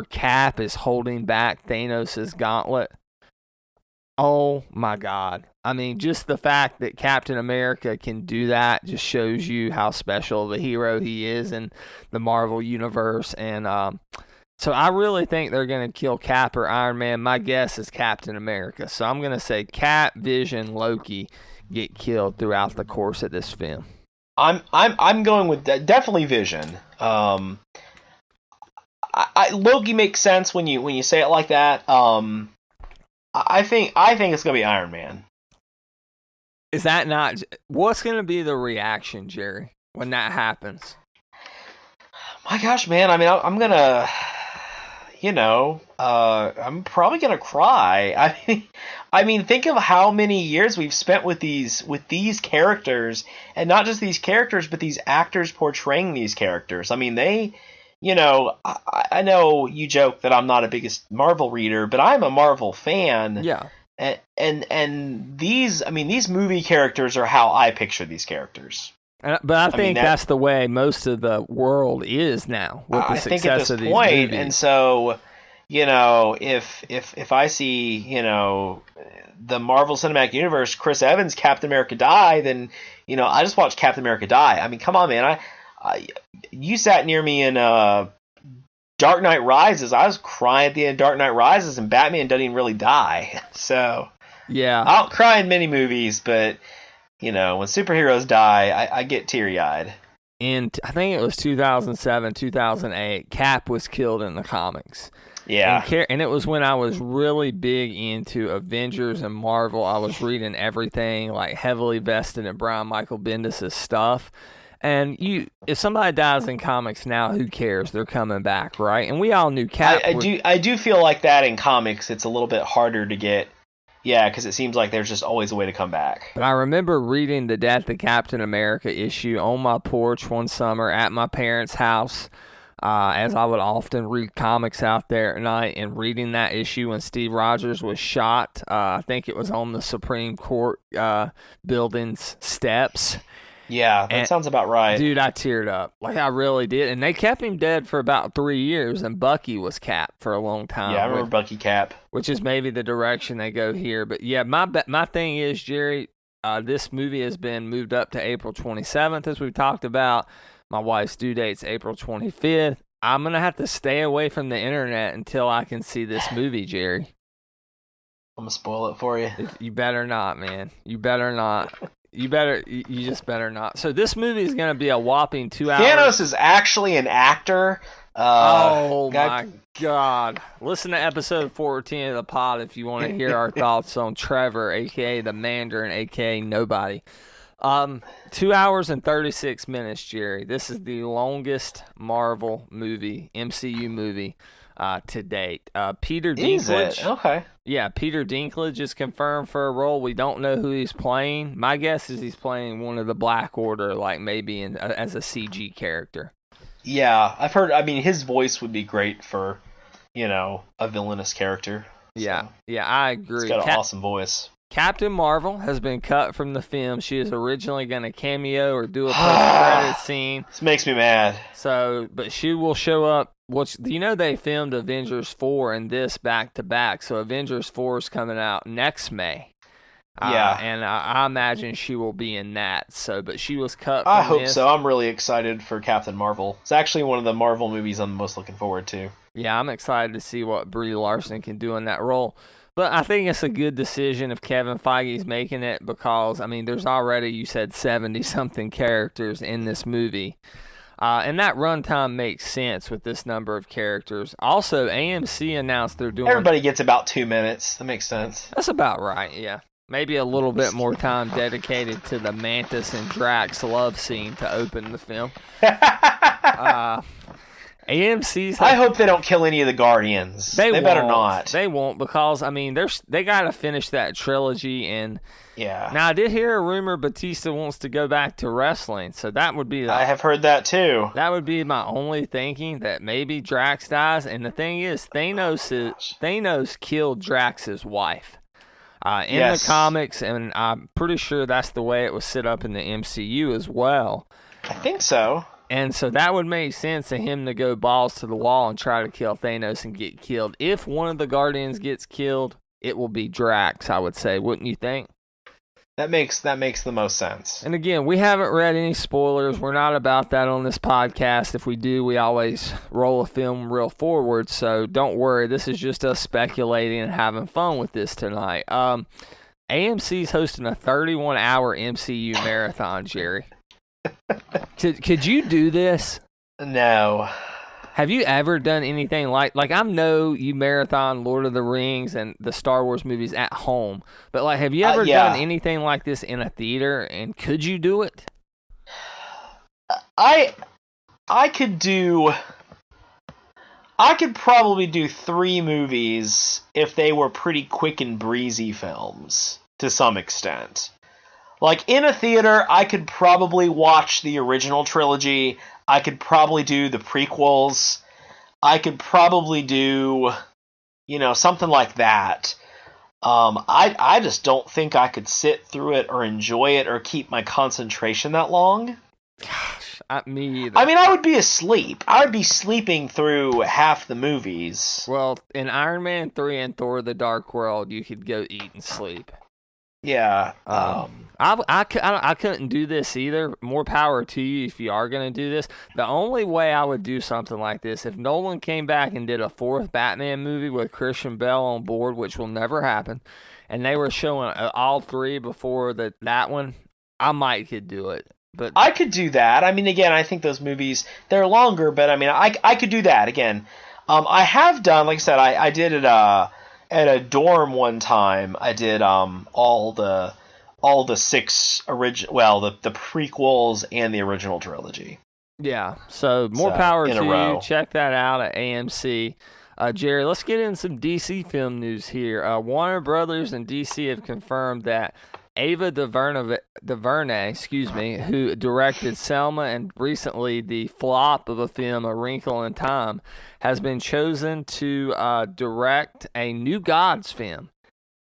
Cap is holding back Thanos' gauntlet, oh my God. I mean, just the fact that Captain America can do that just shows you how special of a hero he is in the Marvel Universe. And so I really think they're going to kill Cap or Iron Man. My guess is Captain America. So I'm going to say Cap, Vision, Loki get killed throughout the course of this film. I'm going with definitely Vision. Loki makes sense when you say it like that. I think it's gonna be Iron Man. Is that not? What's gonna be the reaction, Jerry, when that happens? My gosh, man! I mean, I'm gonna, I'm probably gonna cry. I mean, think of how many years we've spent with these characters, and not just these characters, but these actors portraying these characters. I mean, they. I know you joke that I'm not a biggest Marvel reader, but I'm a Marvel fan. Yeah. And these movie characters are how I picture these characers. But I think that's the way most of the world is now with the success of these movies. And so, if I see, the Marvel Cinematic Universe, Chris Evans, Captain America die, then, I just watched Captain America die. I mean, come on, man. You sat near me in Dark Knight Rises. I was crying at the end of Dark Knight Rises, and Batman doesn't even really die. So, yeah, I don't cry in many movies, but when superheroes die, I get teary-eyed. In I think it was 2007, 2008, Cap was killed in the comics. Yeah. And it was when I was really big into Avengers and Marvel. I was reading everything, like heavily vested in Brian Michael Bendis' stuff. And if somebody dies in comics now, who cares? They're coming back, right? And we all knew Cap. I do feel like that in comics. It's a little bit harder to get. Yeah, because it seems like there's just always a way to come back. But I remember reading the Death of Captain America issue on my porch one summer at my parents' house, as I would often read comics out there at night, and reading that issue when Steve Rogers was shot. I think it was on the Supreme Court building's steps. Yeah, that sounds about right. Dude, I teared up. Like, I really did. And they kept him dead for about 3 years, and Bucky was Cap for a long time. Yeah, I remember Bucky Cap. Which is maybe the direction they go here. But, yeah, my thing is, Jerry, this movie has been moved up to April 27th, as we've talked about. My wife's due date's April 25th. I'm going to have to stay away from the internet until I can see this movie, Jerry. I'm gonna spoil it for you. You better not, man. You better not. You just better not. So this movie is going to be a whopping 2 hours. Thanos is actually an actor. My God. Listen to episode 14 of the pod if you want to hear our thoughts on Trevor, a.k.a. the Mandarin, a.k.a. Nobody. 2 hours and 36 minutes, Jerry. This is the longest Marvel movie, MCU movie, to date. Peter Dinklage. Is it? Okay. Yeah, Peter Dinklage is confirmed for a role. We don't know who he's playing. My guess is he's playing one of the Black Order, like maybe as a CG character. Yeah, I've heard. I mean, his voice would be great for, a villainous character. Yeah, I agree. He's got an awesome voice. Captain Marvel has been cut from the film. She is originally going to cameo or do a post-credit scene. This makes me mad. But she will show up. They filmed Avengers 4 and this back-to-back, so Avengers 4 is coming out next May. Yeah. And I imagine she will be in that. But she was cut from I hope this. so. I'm really excited for Captain Marvel. It's actually one of the Marvel movies I'm most looking forward to. Yeah, I'm excited to see what Brie Larson can do in that role. But I think it's a good decision if Kevin Feige's making it because, there's already, you said, 70-something characters in this movie. And that runtime makes sense with this number of characters. Also, AMC announced they're doing... Everybody gets about 2 minutes. That makes sense. That's about right, yeah. Maybe a little bit more time dedicated to the Mantis and Drax love scene to open the film. AMC's... I hope they don't kill any of the Guardians. They better not. They won't because, they got to finish that trilogy. And yeah. Now, I did hear a rumor Batista wants to go back to wrestling, so that would be... I have heard that, too. That would be my only thinking, that maybe Drax dies. And the thing is, Thanos killed Drax's wife in the comics, and I'm pretty sure that's the way it was set up in the MCU as well. I think so. And so that would make sense to him to go balls to the wall and try to kill Thanos and get killed. If one of the Guardians gets killed, it will be Drax, I would say. Wouldn't you think? That makes the most sense. And again, we haven't read any spoilers. We're not about that on this podcast. If we do, we always roll a film real forward. So don't worry. This is just us speculating and having fun with this tonight. AMC's hosting a 31-hour MCU marathon, Jerry. Could you do this? No. Have you ever done anything like you marathon Lord of the Rings and the Star Wars movies at home, but have you ever done anything like this in a theater, and could you do it? I could probably do 3 movies if they were pretty quick and breezy films to some extent. In a theater, I could probably watch the original trilogy. I could probably do the prequels. I could probably do, something like that. I just don't think I could sit through it or enjoy it or keep my concentration that long. Gosh, me either. I would be asleep. I would be sleeping through half the movies. Well, in Iron Man 3 and Thor: The Dark World, you could go eat and sleep. Yeah. I couldn't do this either. More power to you if you are going to do this. The only way I would do something like this, if Nolan came back and did a 4th Batman movie with Christian Bale on board, which will never happen, and they were showing all 3 before that one, I might could do it. But I could do that. Again, I think those movies, they're longer, but I could do that. Again, I have done, like I said, I did it at a dorm one time. I did all the 6 original, the prequels and the original trilogy. Yeah, so more power to you. Check that out at AMC. Jerry, let's get in some DC film news here. Warner Brothers and DC have confirmed that Ava DuVernay, who directed Selma and recently the flop of a film, A Wrinkle in Time, has been chosen to direct a New Gods film.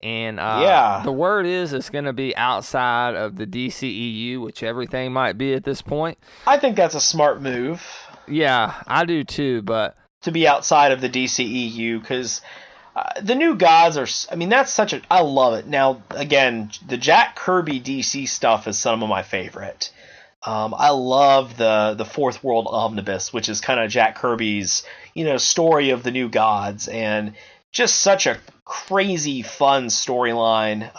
And the word is it's going to be outside of the DCEU, which everything might be at this point. I think that's a smart move. Yeah, I do too, but... to be outside of the DCEU, because... the New Gods are... that's such a... I love it. Now, again, the Jack Kirby DC stuff is some of my favorite. I love the Fourth World Omnibus, which is kind of Jack Kirby's, story of the New Gods. And just such a crazy fun storyline.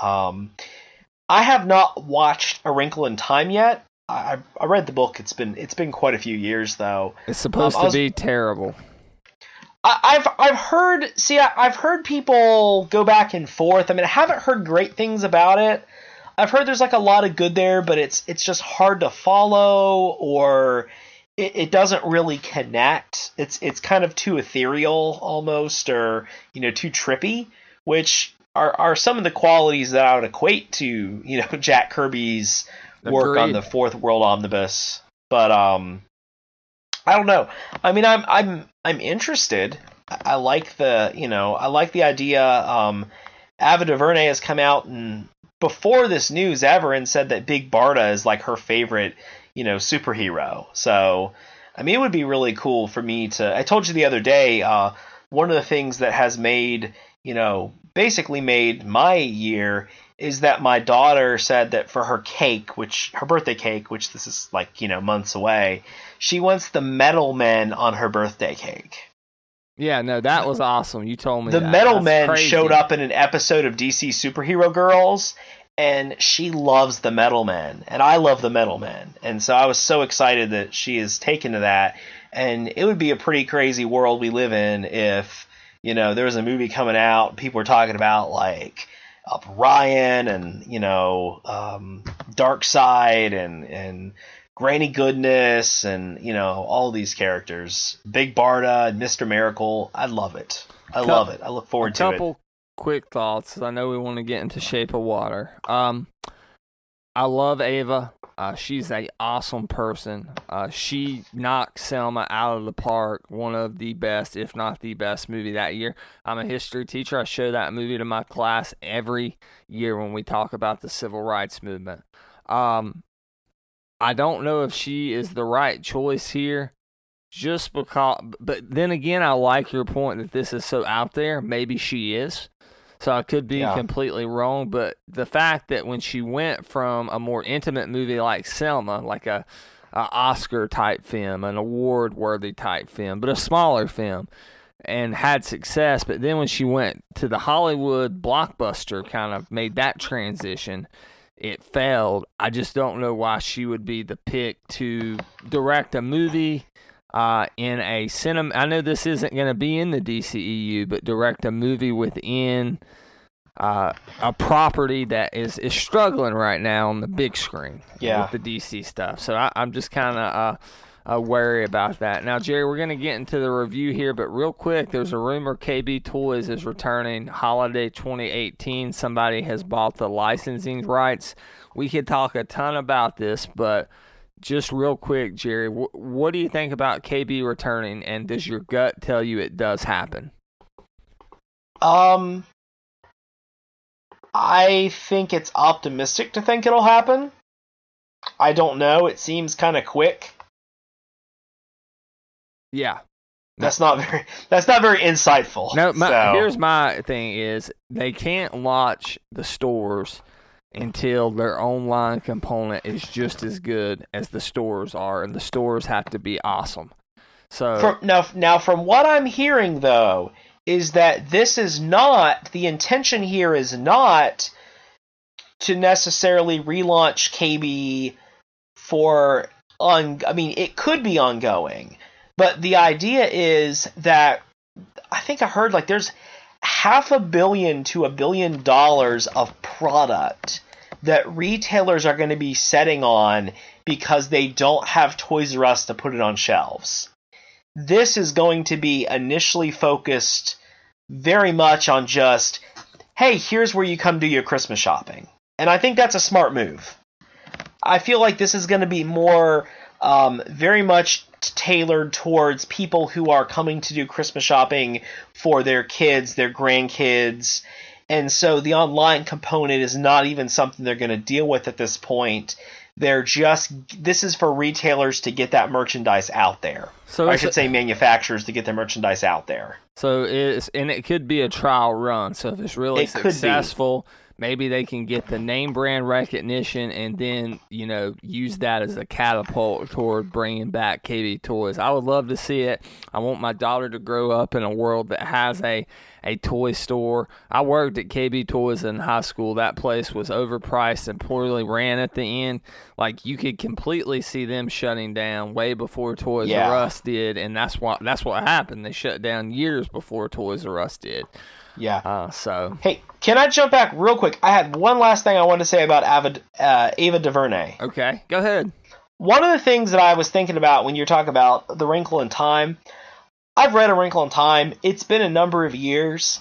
I have not watched A Wrinkle in Time yet. I read the book. It's been quite a few years though. It's supposed to be terrible. I've heard people go back and forth. I mean, I haven't heard great things about it. I've heard there's like a lot of good there, but it's just hard to follow, or it doesn't really connect. It's kind of too ethereal almost, or too trippy, which are some of the qualities that I would equate to Jack Kirby's work on the Fourth World Omnibus. But I don't know. I mean, I'm interested. I like the idea. Ava DuVernay has come out and before this news ever and said that Big Barda is like her favorite, superhero. So, I mean, it would be really cool for me to. I told you the other day, one of the things that has made, basically made my year is that my daughter said that for her birthday cake, which this is like, months away, she wants the Metal Men on her birthday cake. Yeah, no, that was awesome. You told me the that. Metal That's Men crazy. showed up in an episode of DC Superhero Girls, and she loves the Metal Men, and I love the Metal Men. And so I was so excited that she is taken to that. And it would be a pretty crazy world we live in if, there was a movie coming out, people were talking about like Ryan and, Darkseid and Granny Goodness and, all these characters. Big Barda and Mr. Miracle. I love it. I love it. I look forward to it. A couple quick thoughts. I know we want to get into Shape of Water. I love Ava. She's an awesome person. She knocked Selma out of the park. One of the best, if not the best movie that year. I'm a history teacher. I show that movie to my class every year when we talk about the civil rights movement. I don't know if she is the right choice here, just because. But then again, I like your point that this is so out there. Maybe she is. So I could be completely wrong, but the fact that when she went from a more intimate movie like Selma, like a Oscar type film, an award worthy type film, but a smaller film, and had success, but then when she went to the Hollywood blockbuster, kind of made that transition, it failed. I just don't know why she would be the pick to direct a movie in a cinema. I know this isn't going to be in the DCEU, but direct a movie within a property that is struggling right now on the big screen with the DC stuff. So I'm just kind of wary about that. Now, Jerry, we're going to get into the review here, but real quick, there's a rumor Kaybee Toys is returning holiday 2018. Somebody has bought the licensing rights. We could talk a ton about this, but just real quick, Jerry, what do you think about Kaybee returning, and does your gut tell you it does happen? I think it's optimistic to think it'll happen. I don't know. It seems kind of quick. Yeah. That's not very insightful. No, here's my thing is they can't launch the stores until their online component is just as good as the stores are, and the stores have to be awesome. So now from what I'm hearing though is that this is not the intention here is not to necessarily relaunch Kaybee it could be ongoing, but the idea is that I think I heard like there's $500 million to $1 billion of product that retailers are going to be setting on because they don't have Toys R Us to put it on shelves. This is going to be initially focused very much on just, hey, here's where you come do your Christmas shopping. And I think that's a smart move. I feel like this is going to be more very much tailored towards people who are coming to do Christmas shopping for their kids, their grandkids. And so the online component is not even something they're going to deal with at this point. This is for retailers to get that merchandise out there. So I should say manufacturers to get their merchandise out there. So it could be a trial run. So if it's really successful, maybe they can get the name brand recognition and then, use that as a catapult toward bringing back Kaybee Toys. I would love to see it. I want my daughter to grow up in a world that has a toy store. I worked at Kaybee Toys in high school. That place was overpriced and poorly ran at the end. Like, you could completely see them shutting down way before Toys R Us did, and that's what happened. They shut down years before Toys R Us did. Yeah. Hey, can I jump back real quick? I had one last thing I wanted to say about Ava DuVernay. Okay, go ahead. One of the things that I was thinking about when you're talking about The Wrinkle in Time, I've read A Wrinkle in Time. It's been a number of years.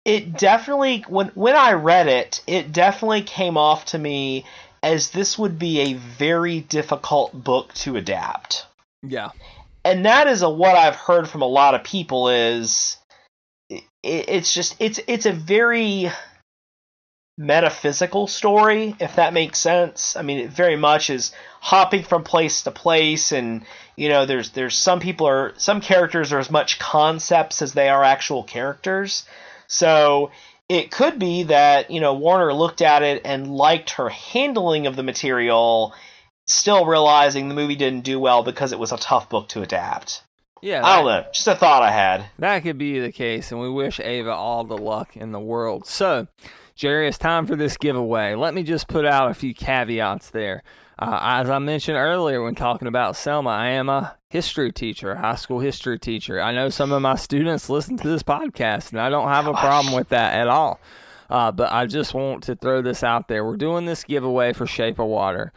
It definitely, when I read it, it definitely came off to me as this would be a very difficult book to adapt. Yeah. And that is what I've heard from a lot of people is it's a very metaphysical story, if that makes sense. I mean, it very much is hopping from place to place, and there's some characters are as much concepts as they are actual characters. So it could be that Warner looked at it and liked her handling of the material, still realizing the movie didn't do well because it was a tough book to adapt. Yeah, I don't know. Just a thought I had. That could be the case, and we wish Ava all the luck in the world. So, Jerry, it's time for this giveaway. Let me just put out a few caveats there. As I mentioned earlier when talking about Selma, I am a history teacher, a high school history teacher. I know some of my students listen to this podcast, and I don't have a problem with that at all. But I just want to throw this out there. We're doing this giveaway for Shape of Water.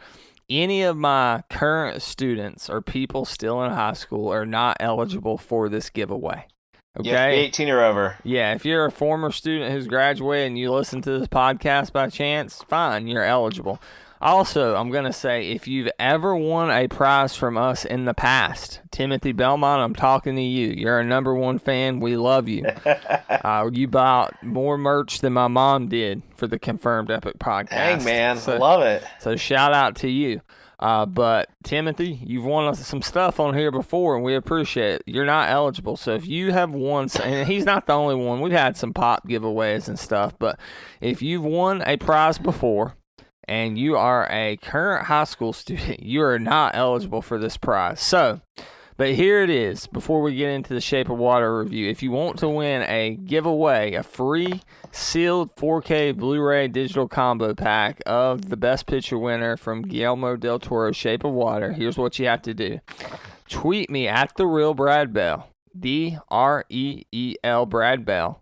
Any of my current students or people still in high school are not eligible for this giveaway. Okay? You have to be 18 or over. Yeah, if you're a former student who's graduated and you listen to this podcast by chance, fine, you're eligible. Also, I'm going to say, if you've ever won a prize from us in the past, Timothy Belmont, I'm talking to you. You're a number one fan. We love you. You bought more merch than my mom did for the Confirmed Epic podcast. Dang, man. I love it. So shout out to you. But Timothy, you've won some stuff on here before, and we appreciate it. You're not eligible. So if you have won, and he's not the only one. We've had some pop giveaways and stuff. But if you've won a prize before, and you are a current high school student, you are not eligible for this prize. So, but here it is, before we get into the Shape of Water review. If you want to win a giveaway, a free sealed 4K Blu-ray digital combo pack of the Best Picture winner from Guillermo del Toro's Shape of Water, here's what you have to do. Tweet me at The Real Brad Bell, DREEL Brad Bell.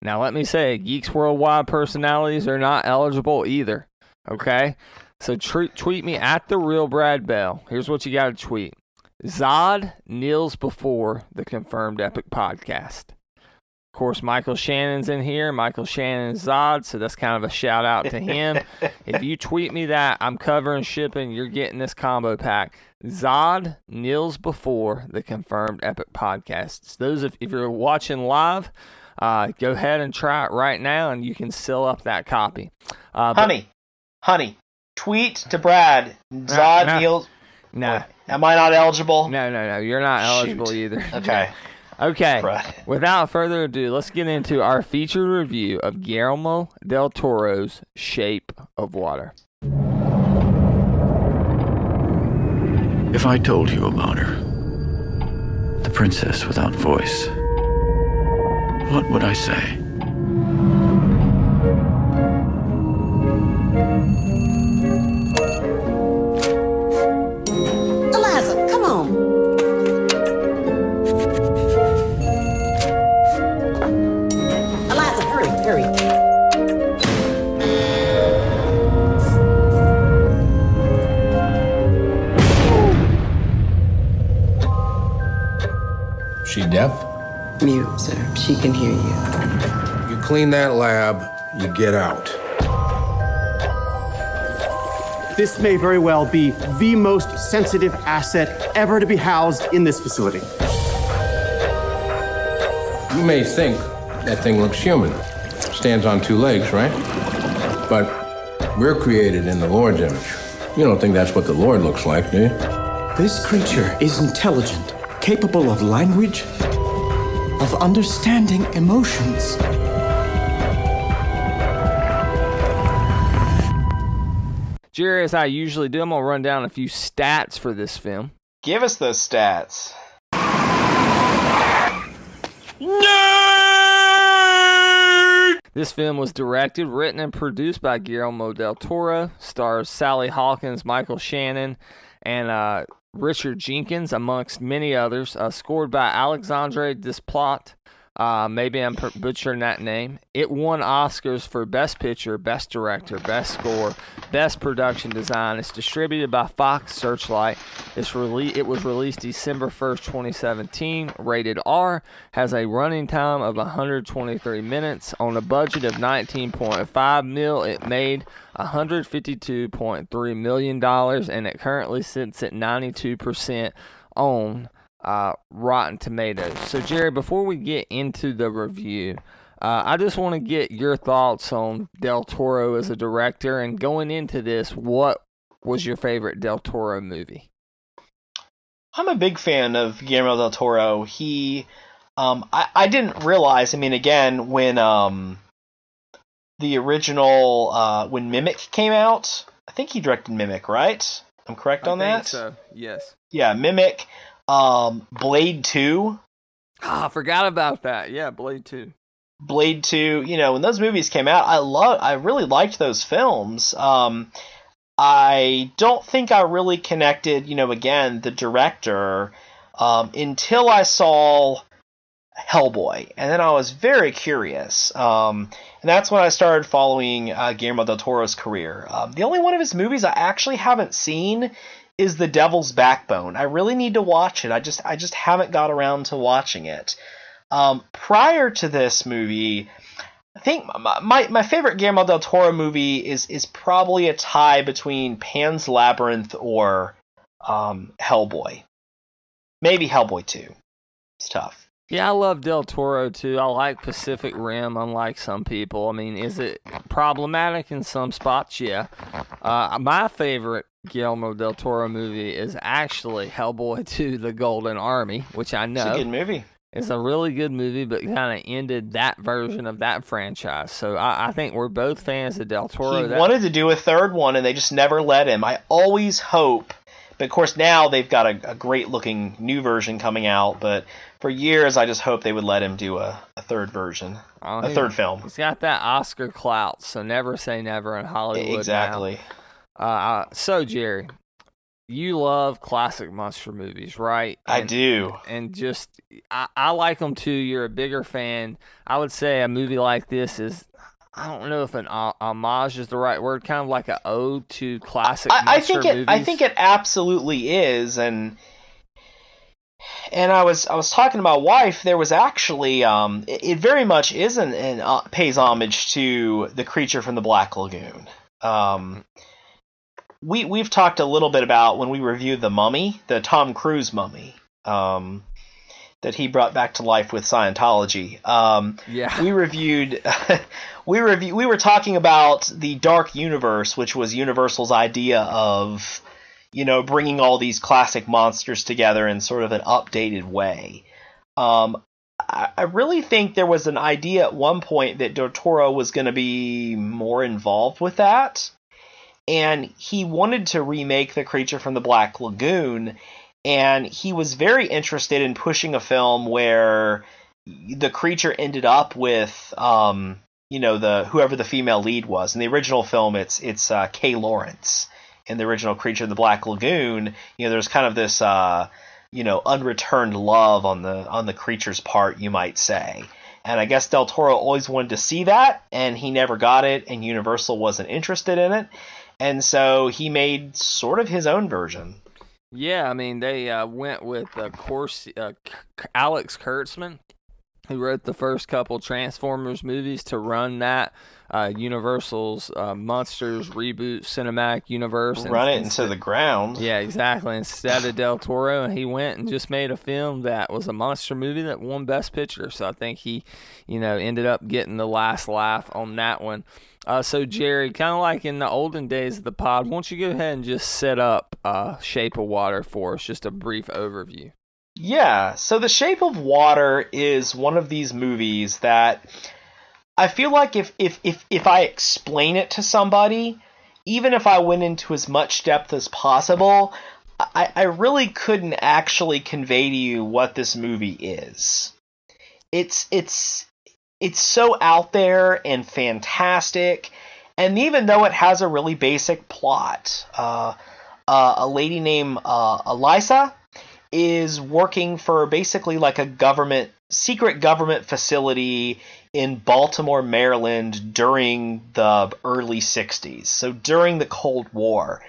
Now let me say, Geeks Worldwide personalities are not eligible either. Okay, so tweet me at The Real Brad Bell. Here's what you got to tweet. Zod kneels before the Confirmed Epic podcast. Of course, Michael Shannon's in here. Michael Shannon is Zod, so that's kind of a shout out to him. If you tweet me that, I'm covering shipping. You're getting this combo pack. Zod kneels before the Confirmed Epic podcast. So if you're watching live, go ahead and try it right now, and you can seal up that copy. Honey, tweet to Brad. Zod kneels. No. Am I not eligible? No. You're not eligible either. Okay. Okay. Brad. Without further ado, let's get into our featured review of Guillermo del Toro's Shape of Water. If I told you about her, the princess without voice, what would I say? Eliza, come on. Eliza, hurry. She deaf? Mute, sir. She can hear you. You clean that lab, you get out. This may very well be the most sensitive asset ever to be housed in this facility. You may think that thing looks human. Stands on two legs, right? But we're created in the Lord's image. You don't think that's what the Lord looks like, do you? This creature is intelligent, capable of language, of understanding emotions. Jerry, as I usually do, I'm going to run down a few stats for this film. Give us those stats. This film was directed, written, and produced by Guillermo del Toro. Stars Sally Hawkins, Michael Shannon, and Richard Jenkins, amongst many others. Scored by Alexandre Desplat. Maybe I'm butchering that name. It won Oscars for Best Picture, Best Director, Best Score, Best Production Design. It's distributed by Fox Searchlight. It was released December 1st, 2017. Rated R. Has a running time of 123 minutes. On a budget of $19.5 million, it made $152.3 million, and it currently sits at 92% on Rotten Tomatoes. So, Jerry, before we get into the review, I just want to get your thoughts on Del Toro as a director. And going into this, what was your favorite Del Toro movie? I'm a big fan of Guillermo del Toro. I didn't realize, I mean, again, when the original, when Mimic came out, I think he directed Mimic, right? I'm correct on that? I think so, yes. Yeah, Mimic. Blade 2. I forgot about that. Yeah, Blade 2. Blade 2, when those movies came out, I really liked those films. I don't think I really connected, again, the director, until I saw Hellboy. And then I was very curious. And that's when I started following Guillermo del Toro's career. The only one of his movies I actually haven't seen is The Devil's Backbone. I really need to watch it. I just haven't got around to watching it. Prior to this movie, I think my favorite Guillermo del Toro movie is probably a tie between Pan's Labyrinth or Hellboy. Maybe Hellboy 2. It's tough. Yeah, I love Del Toro too. I like Pacific Rim, unlike some people. I mean, is it problematic in some spots? Yeah. My favorite Guillermo del Toro movie is actually Hellboy 2: The Golden Army, which I know it's a good movie. It's a really good movie, but kind of ended that version of that franchise. So I think we're both fans of Del Toro. He wanted to do a third one, and they just never let him. I always hope, but of course now they've got a great-looking new version coming out, but for years I just hoped they would let him do a third version, a third film. He's got that Oscar clout, so never say never in Hollywood. Exactly. So, Jerry, you love classic monster movies, right? I do. And just, I like them too. You're a bigger fan. I would say a movie like this is, I don't know if an homage is the right word, kind of like an ode to classic monster movies. I think it absolutely is, and I was talking to my wife. There was actually it very much is pays homage to The Creature from the Black Lagoon. We've talked a little bit about when we reviewed The Mummy, the Tom Cruise Mummy, that he brought back to life with Scientology. Yeah. We reviewed. We were talking about the Dark Universe, which was Universal's idea of, bringing all these classic monsters together in sort of an updated way. I really think there was an idea at one point that Del Toro was going to be more involved with that. And he wanted to remake The Creature from the Black Lagoon, and he was very interested in pushing a film where the creature ended up with, whoever the female lead was. In the original film, it's Kay Lawrence. In the original Creature of the Black Lagoon, there's kind of this, unreturned love on the creature's part, you might say. And I guess Del Toro always wanted to see that, and he never got it, and Universal wasn't interested in it. And so he made sort of his own version. Yeah, I mean, they went with, Alex Kurtzman, who wrote the first couple Transformers movies, to run that Universal's Monsters reboot cinematic universe. Run it into the ground. Yeah, exactly. Instead of Del Toro, and he went and just made a film that was a monster movie that won Best Picture. So I think he, ended up getting the last laugh on that one. So, Jerry, kind of like in the olden days of the pod, why don't you go ahead and just set up Shape of Water for us, just a brief overview. Yeah, so The Shape of Water is one of these movies that I feel like if I explain it to somebody, even if I went into as much depth as possible, I really couldn't actually convey to you what this movie is. It's so out there and fantastic, and even though it has a really basic plot, a lady named Elisa is working for basically like a secret government facility in Baltimore, Maryland during the early 60s, so during the Cold War.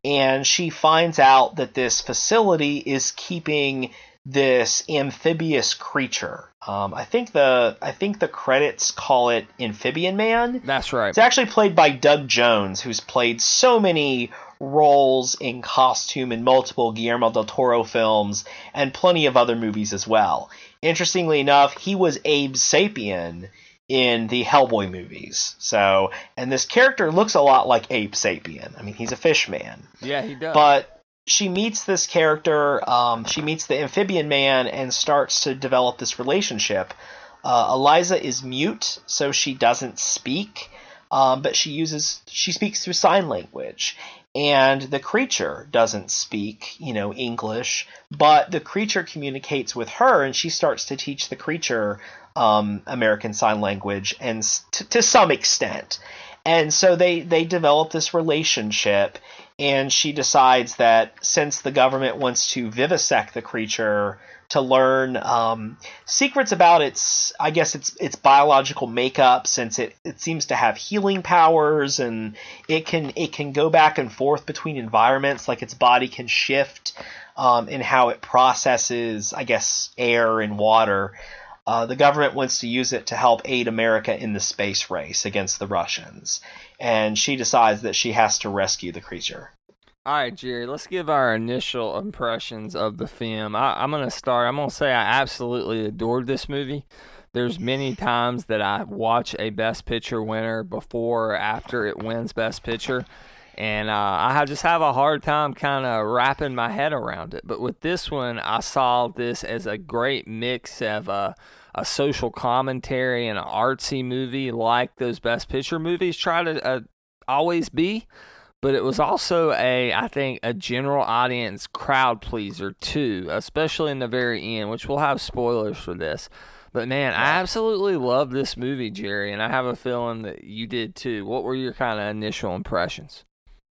And she finds out that this facility is keeping this amphibious creature. I think the credits call it Amphibian Man. That's right. It's actually played by Doug Jones, who's played so many roles in costume in multiple Guillermo del Toro films and plenty of other movies as well. Interestingly enough, he was Abe Sapien in the Hellboy movies. So, and this character looks a lot like Abe Sapien. I mean, he's a fish man. Yeah, he does. But she meets this character, she meets the Amphibian Man and starts to develop this relationship. Eliza is mute, so she doesn't speak, but she speaks through sign language. And the creature doesn't speak, English, but the creature communicates with her, and she starts to teach the creature American Sign Language, and to some extent. And so they develop this relationship, and she decides that since the government wants to vivisect the creature to learn secrets about its biological makeup, since it seems to have healing powers, and it can go back and forth between environments, like its body can shift in how it processes, air and water. The government wants to use it to help aid America in the space race against the Russians, and she decides that she has to rescue the creature. All right, Jerry, let's give our initial impressions of the film. I'm going to start. I'm going to say I absolutely adored this movie. There's many times that I watch a Best Picture winner before or after it wins Best Picture, and I just have a hard time kind of wrapping my head around it. But with this one, I saw this as a great mix of a social commentary and an artsy movie like those Best Picture movies try to always be. But it was also I think a general audience crowd pleaser too, especially in the very end, which we'll have spoilers for this. But man, I absolutely love this movie, Jerry, and I have a feeling that you did too. What were your kind of initial impressions?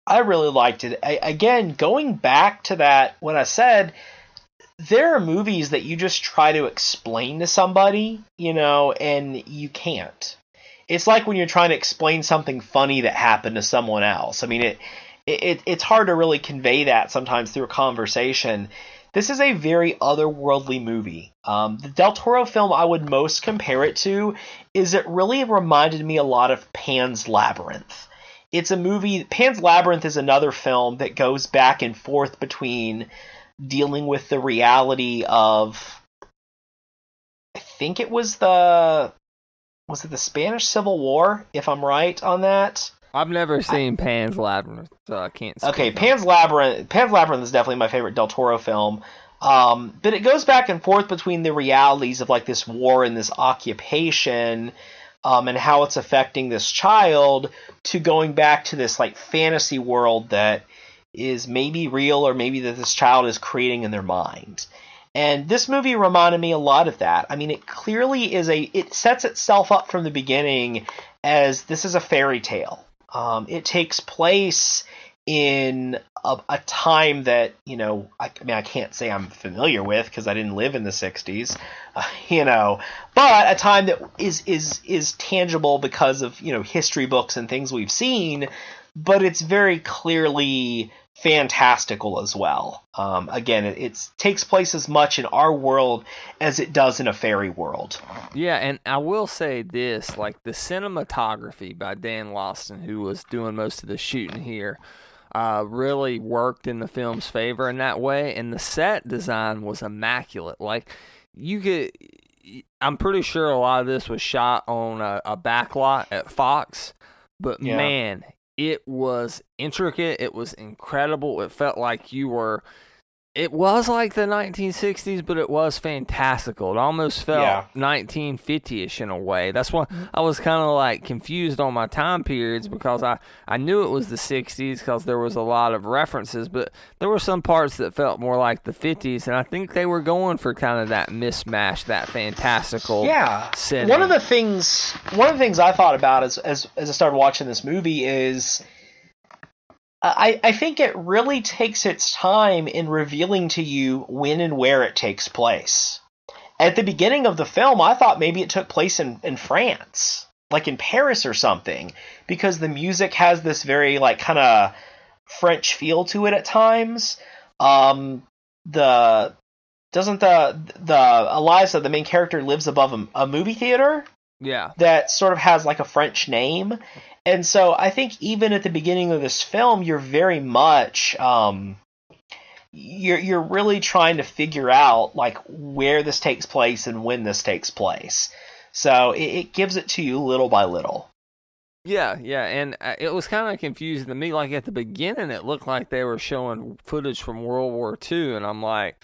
I really liked it. Again, going back to that, what I said, there are movies that you just try to explain to somebody, and you can't. It's like when you're trying to explain something funny that happened to someone else. I mean, it's hard to really convey that sometimes through a conversation. This is a very otherworldly movie. The Del Toro film I would most compare it to is it really reminded me a lot of Pan's Labyrinth. It's a movie. Pan's Labyrinth is another film that goes back and forth between dealing with the reality of, I think it was the Spanish Civil War, if I'm right on that? I've never seen Pan's Labyrinth, so I can't speak. Okay, Pan's Labyrinth is definitely my favorite Del Toro film. But it goes back and forth between the realities of like this war and this occupation, and how it's affecting this child, to going back to this like fantasy world that is maybe real, or maybe that this child is creating in their mind. And this movie reminded me a lot of that. I mean, it clearly it sets itself up from the beginning as this is a fairy tale. It takes place in a time that, I can't say I'm familiar with because I didn't live in the 60s, but a time that is tangible because of, history books and things we've seen, but it's very clearly fantastical as well. Again, it takes place as much in our world as it does in a fairy world. Yeah, and I will say this, like the cinematography by Dan Lawson, who was doing most of the shooting here, really worked in the film's favor in that way, and the set design was immaculate. Like, I'm pretty sure a lot of this was shot on a backlot at Fox, but man, it was intricate. It was incredible. It felt like you were It was like the 1960s, but it was fantastical. It almost felt 1950-ish in a way. That's why I was kind of like confused on my time periods, because I knew it was the 60s because there was a lot of references, but there were some parts that felt more like the 50s, and I think they were going for kind of that mismatch, that fantastical setting. One of the things I thought about as I started watching this movie is, I think it really takes its time in revealing to you when and where it takes place. At the beginning of the film, I thought maybe it took place in France, like in Paris or something, because the music has this very like kind of French feel to it at times. Eliza, the main character, lives above a movie theater? Yeah. That sort of has like a French name. And so I think even at the beginning of this film, you're very much you're really trying to figure out like where this takes place and when this takes place. So it gives it to you little by little. Yeah, and it was kind of confusing to me. Like at the beginning, it looked like they were showing footage from World War II, and I'm like,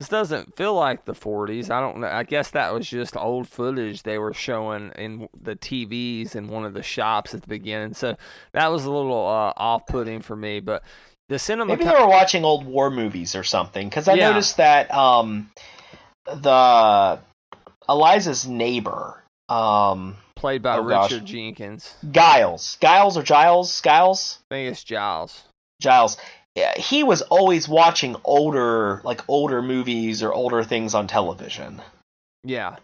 this doesn't feel like the 40s. I don't know. I guess that was just old footage they were showing in the TVs in one of the shops at the beginning. So that was a little off-putting for me. But the cinema... Maybe they were watching old war movies or something. Because I noticed that the Eliza's neighbor... played by Richard Jenkins. Giles or Giles? Giles? I think it's Giles. Giles. He was always watching older movies or older things on television. Yeah.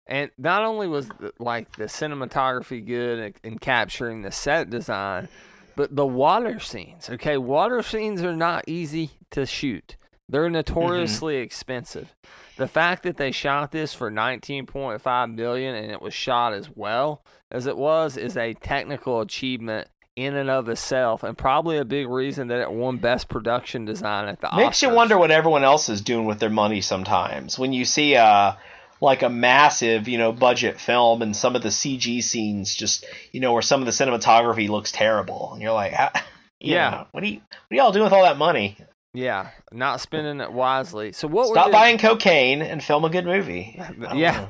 And not only was the cinematography good in capturing the set design, but the water scenes. Okay, water scenes are not easy to shoot. They're notoriously expensive. The fact that they shot this for $19.5 million and it was shot as well as it was is a technical achievement in and of itself, and probably a big reason that it won Best Production Design at the Oscars. Makes you wonder what everyone else is doing with their money sometimes. When you see a massive, budget film and some of the CG scenes just, where some of the cinematography looks terrible. And you're like, what are y'all doing with all that money? Yeah, not spending it wisely. So Stop buying cocaine and film a good movie. Yeah.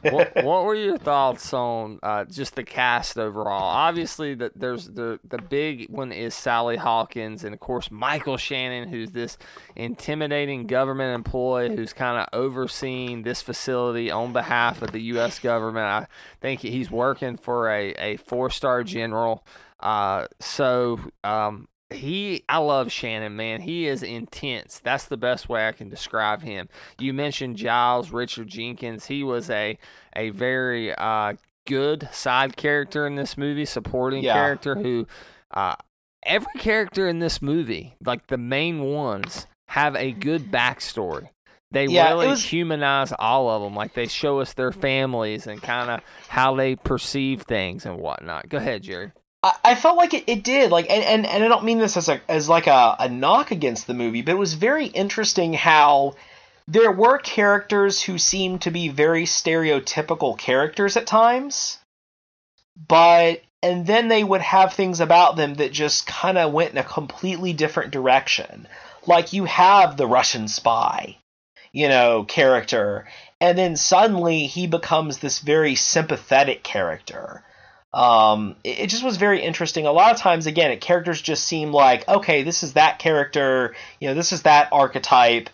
What were your thoughts on just the cast overall? Obviously, there's the big one is Sally Hawkins, and of course Michael Shannon, who's this intimidating government employee who's kind of overseeing this facility on behalf of the U.S. government. I think he's working for a 4-star general. I love Shannon, man. He is intense. That's the best way I can describe him. You mentioned Giles, Richard Jenkins. He was a very good side character in this movie, supporting character who every character in this movie, like the main ones, have a good backstory. They really humanize all of them. Like they show us their families and kind of how they perceive things and whatnot. Go ahead, Jerry. I felt like it did, like, and I don't mean this as a knock against the movie, but it was very interesting how there were characters who seemed to be very stereotypical characters at times, and then they would have things about them that just kind of went in a completely different direction. Like you have the Russian spy, character, and then suddenly he becomes this very sympathetic character. It just was very interesting. A lot of times, again, characters just seem like, okay, this is that character, this is that archetype,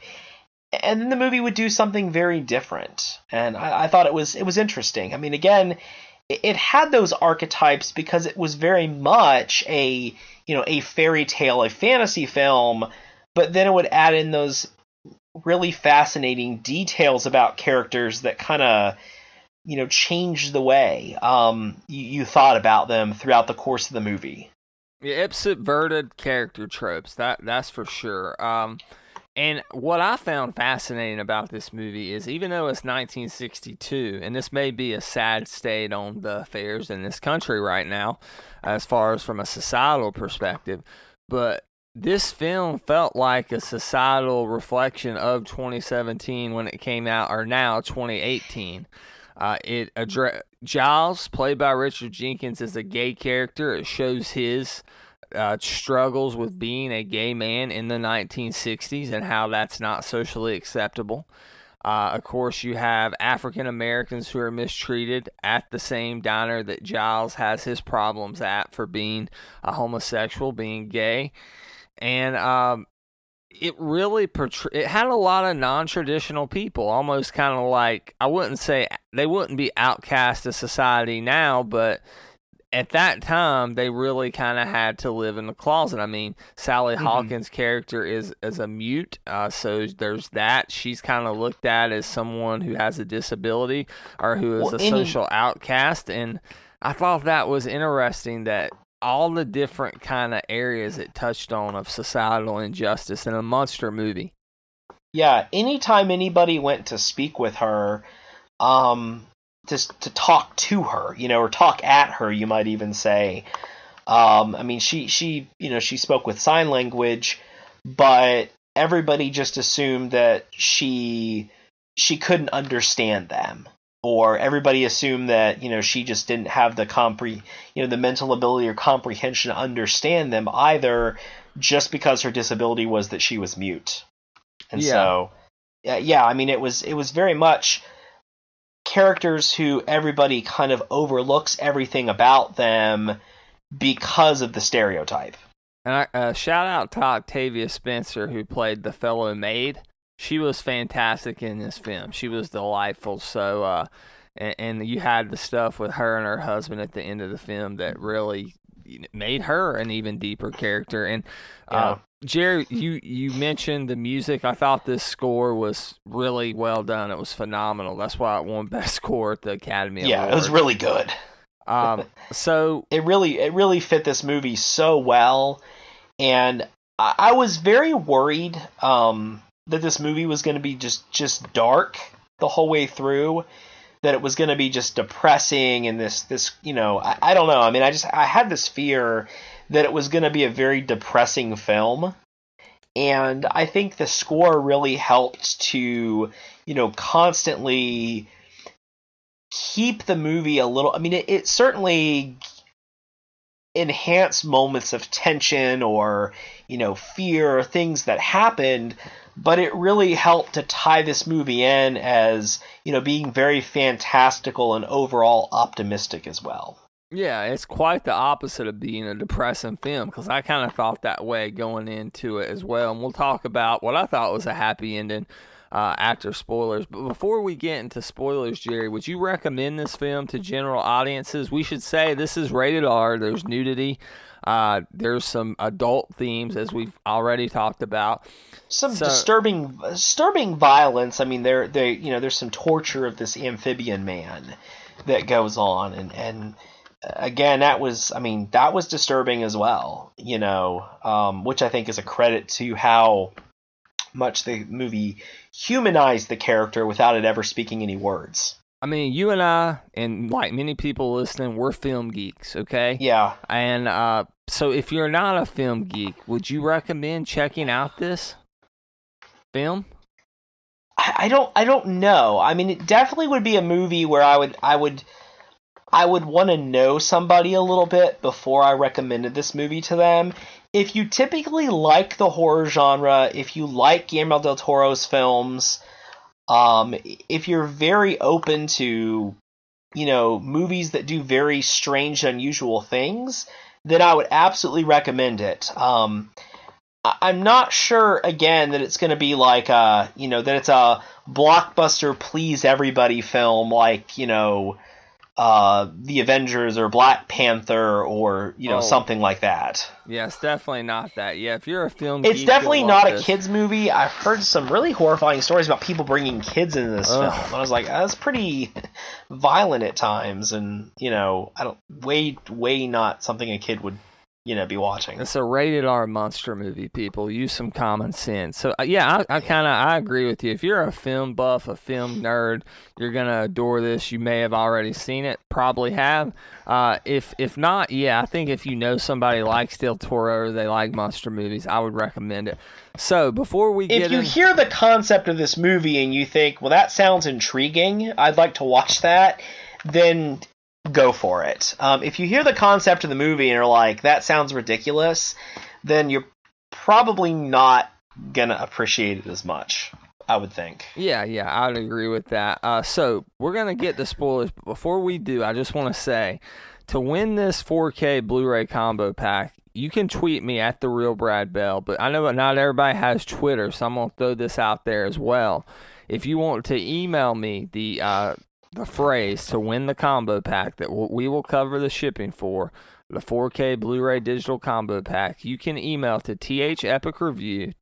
and then the movie would do something very different. And I thought it was interesting. I mean, again, it had those archetypes because it was very much a fairy tale, a fantasy film, but then it would add in those really fascinating details about characters that kind of change the way you thought about them throughout the course of the movie. Yeah, it subverted character tropes, that's for sure. And what I found fascinating about this movie is, even though it's 1962, and this may be a sad state on the affairs in this country right now, as far as from a societal perspective, but this film felt like a societal reflection of 2017 when it came out, or now 2018. Giles, played by Richard Jenkins, is a gay character. It shows his struggles with being a gay man in the 1960s and how that's not socially acceptable. Of course, you have African Americans who are mistreated at the same diner that Giles has his problems at for being a homosexual, being gay. And it really it had a lot of non-traditional people, almost kind of like, I wouldn't say they wouldn't be outcast of society now, but at that time they really kind of had to live in the closet. I mean, Sally Hawkins' character is a mute, so there's that. She's kind of looked at as someone who has a disability or who is a social outcast, and I thought that was interesting that all the different kind of areas it touched on of societal injustice in a monster movie. Yeah, anytime anybody went to speak with her, to talk to her, or talk at her, you might even say. I mean, she spoke with sign language, but everybody just assumed that she couldn't understand them. Or everybody assumed that, she just didn't have the the mental ability or comprehension to understand them either, just because her disability was that she was mute. And so, I mean, it was very much characters who everybody kind of overlooks everything about them because of the stereotype. And I shout out to Octavia Spencer, who played the fellow maid. She was fantastic in this film. She was delightful. So, and you had the stuff with her and her husband at the end of the film that really made her an even deeper character. And Jerry, you mentioned the music. I thought this score was really well done. It was phenomenal. That's why it won Best Score at the Academy Awards. Yeah, it was really good. So it really fit this movie so well, and I was very worried that this movie was going to be just dark the whole way through, that it was going to be just depressing and this I don't know. I mean, I had this fear that it was going to be a very depressing film, and I think the score really helped to constantly keep the movie a little. I mean, it certainly enhanced moments of tension or fear or things that happened, but it really helped to tie this movie in as being very fantastical and overall optimistic as well. Yeah, it's quite the opposite of being a depressing film, because I kind of thought that way going into it as well. And we'll talk about what I thought was a happy ending after spoilers. But before we get into spoilers, Jerry, would you recommend this film to general audiences? We should say this is rated R. There's nudity. There's some adult themes, as we've already talked about. Some disturbing violence. I mean, there's some torture of this amphibian man that goes on, and again, that was disturbing as well. Which I think is a credit to how much the movie humanized the character without it ever speaking any words. I mean, you and I, and like many people listening, we're film geeks, okay? Yeah. And so if you're not a film geek, would you recommend checking out this film? I don't know. I mean, it definitely would be a movie where I would want to know somebody a little bit before I recommended this movie to them. If you typically like the horror genre, if you like Guillermo del Toro's films, if you're very open to, movies that do very strange, unusual things, then I would absolutely recommend it. I'm not sure, again, that it's going to be like, that it's a blockbuster, please everybody film like, the Avengers or Black Panther or something like that. Yeah, it's definitely not that. Yeah, if you're a film it's geek, definitely not a kids movie. I've heard some really horrifying stories about people bringing kids into this film, and I was like, that's pretty violent at times, and way not something a kid would be watching. It's a rated R monster movie, people. Use some common sense. So, yeah, I agree with you. If you're a film buff, a film nerd, you're going to adore this. You may have already seen it, probably have. If not, yeah, I think if you know somebody likes Del Toro, they like monster movies, I would recommend it. So, before we get If you hear the concept of this movie and you think, well, that sounds intriguing, I'd like to watch that, then go for it. If you hear the concept of the movie and are like, that sounds ridiculous, then you're probably not going to appreciate it as much, I would think. Yeah, I'd agree with that. So we're going to get to spoilers, but before we do, I just want to say, to win this 4K Blu-ray combo pack, you can tweet me at The Real Brad Bell, but I know not everybody has Twitter, so I'm going to throw this out there as well. If you want to email me the phrase to win the combo pack that we will cover the shipping for, the 4K Blu-ray digital combo pack, you can email to thepicreview,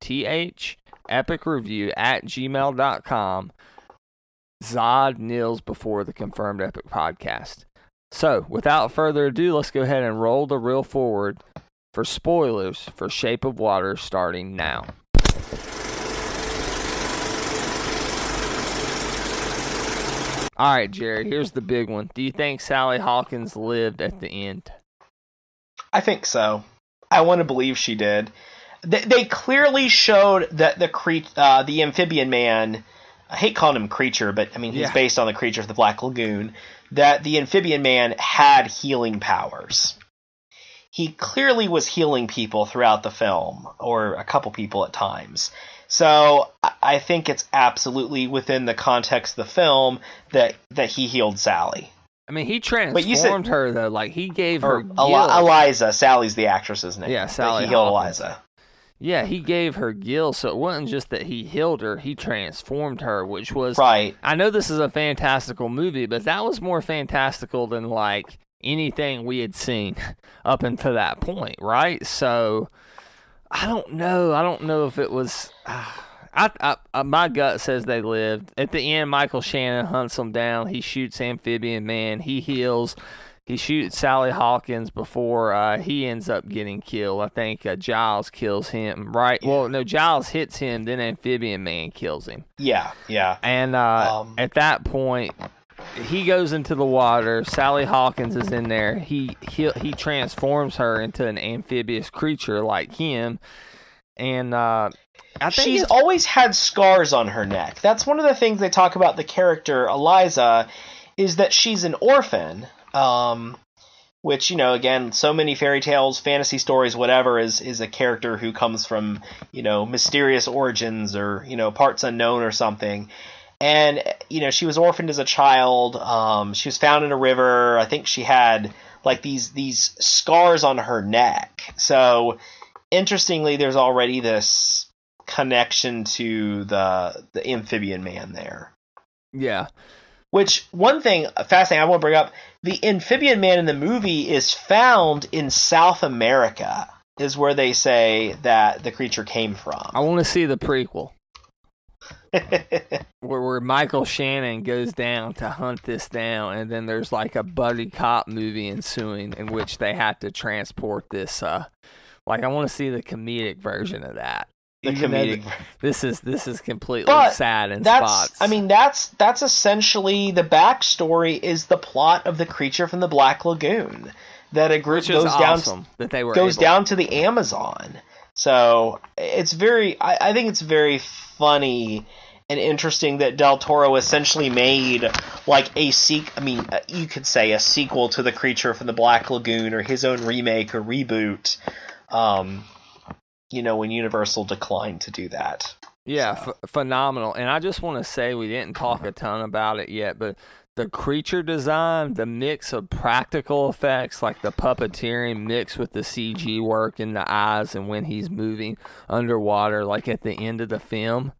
thepicreview@gmail.com, Zod Nils before the Confirmed Epic Podcast. So, without further ado, let's go ahead and roll the reel forward for spoilers for Shape of Water starting now. All right, Jerry, here's the big one. Do you think Sally Hawkins lived at the end? I think so. I want to believe she did. They clearly showed that the amphibian man, I hate calling him creature, but I mean he's based on the creature of the Black Lagoon, that the amphibian man had healing powers. He clearly was healing people throughout the film, or a couple people at times. So I think it's absolutely within the context of the film that he healed Sally. I mean, he transformed her, though. Like, he gave her gills. Eliza. Sally's the actress's name. Yeah, Sally He healed Hawkins. Eliza. Yeah, he gave her gills, so it wasn't just that he healed her, he transformed her, which was... Right. I know this is a fantastical movie, but that was more fantastical than, like, anything we had seen up until that point, right? So, I don't know if it was... my gut says they lived. At the end, Michael Shannon hunts them down. He shoots Amphibian Man. He heals. He shoots Sally Hawkins before he ends up getting killed. I think Giles kills him, right? Yeah. Well, no, Giles hits him, then Amphibian Man kills him. Yeah. And at that point, he goes into the water. Sally Hawkins is in there. He transforms her into an amphibious creature like him. And I think she's always had scars on her neck. That's one of the things they talk about the character Eliza, is that she's an orphan. Which, again, so many fairy tales, fantasy stories, whatever, is a character who comes from, mysterious origins or, parts unknown or something. And, she was orphaned as a child. She was found in a river. I think she had, like, these scars on her neck. So, interestingly, there's already this connection to the amphibian man there. Yeah. Which, one thing fascinating I want to bring up, the amphibian man in the movie is found in South America, is where they say that the creature came from. I want to see the prequel. where Michael Shannon goes down to hunt this down, and then there's like a buddy cop movie ensuing in which they have to transport this. I want to see the comedic version of that. This is completely sad in spots. I mean, that's essentially the backstory is the plot of the creature from the Black Lagoon, that a group goes down to the Amazon. So it's I think it's very funny and interesting that Del Toro essentially made like you could say a sequel to the creature from the Black Lagoon, or his own remake or reboot. When Universal declined to do that. Yeah, so. Phenomenal. And I just want to say, we didn't talk a ton about it yet, but the creature design, the mix of practical effects, like the puppeteering mixed with the CG work in the eyes and when he's moving underwater, like at the end of the film,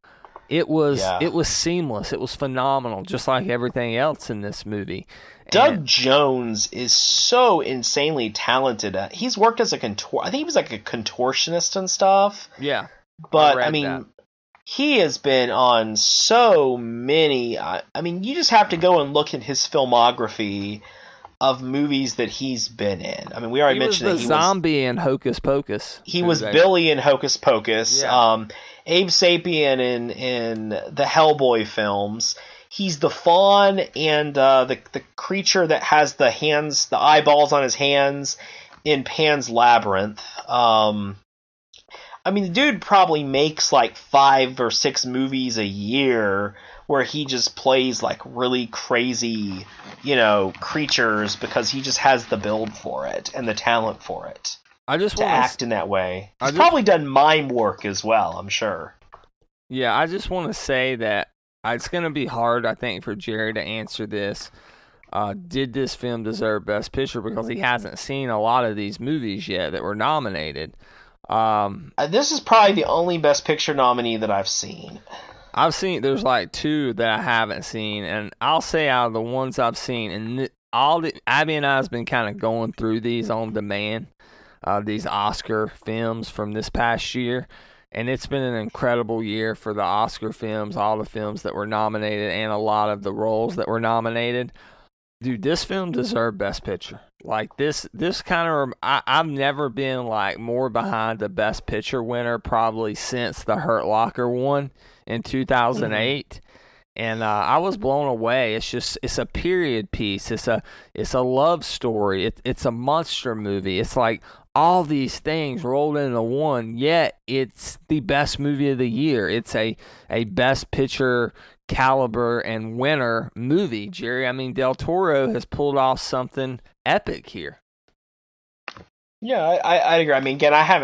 it was seamless. It was phenomenal, just like everything else in this movie. Doug Jones is so insanely talented. He's worked as I think he was like a contortionist and stuff. Yeah. But he has been on so many. You just have to go and look at his filmography of movies that he's been in. We already mentioned that he was zombie in Hocus Pocus. He was Billy in Hocus Pocus. Yeah. Abe Sapien in the Hellboy films. He's the fawn and the creature that has the eyeballs on his hands in Pan's Labyrinth. The dude probably makes like 5 or 6 movies a year where he just plays like really crazy, creatures because he just has the build for it and the talent for it. I just to act in that way. He's probably done mime work as well, I'm sure. Yeah, I just want to say that it's going to be hard, I think, for Jerry to answer this. Did this film deserve Best Picture? Because he hasn't seen a lot of these movies yet that were nominated. This is probably the only Best Picture nominee that I've seen. There's like 2 that I haven't seen, and I'll say out of the ones I've seen, and Abby and I has been kind of going through these on demand, these Oscar films from this past year. And it's been an incredible year for the Oscar films, all the films that were nominated, and a lot of the roles that were nominated. Dude, this film deserved Best Picture. Like, this kind of... I've never been, like, more behind the Best Picture winner probably since the Hurt Locker one in 2008. And I was blown away. It's a period piece. It's a love story. It's a monster movie. It's like all these things rolled into one, yet it's the best movie of the year. It's a Best Picture caliber and winner movie, Jerry. I mean, Del Toro has pulled off something epic here. Yeah, I agree. I mean, again, I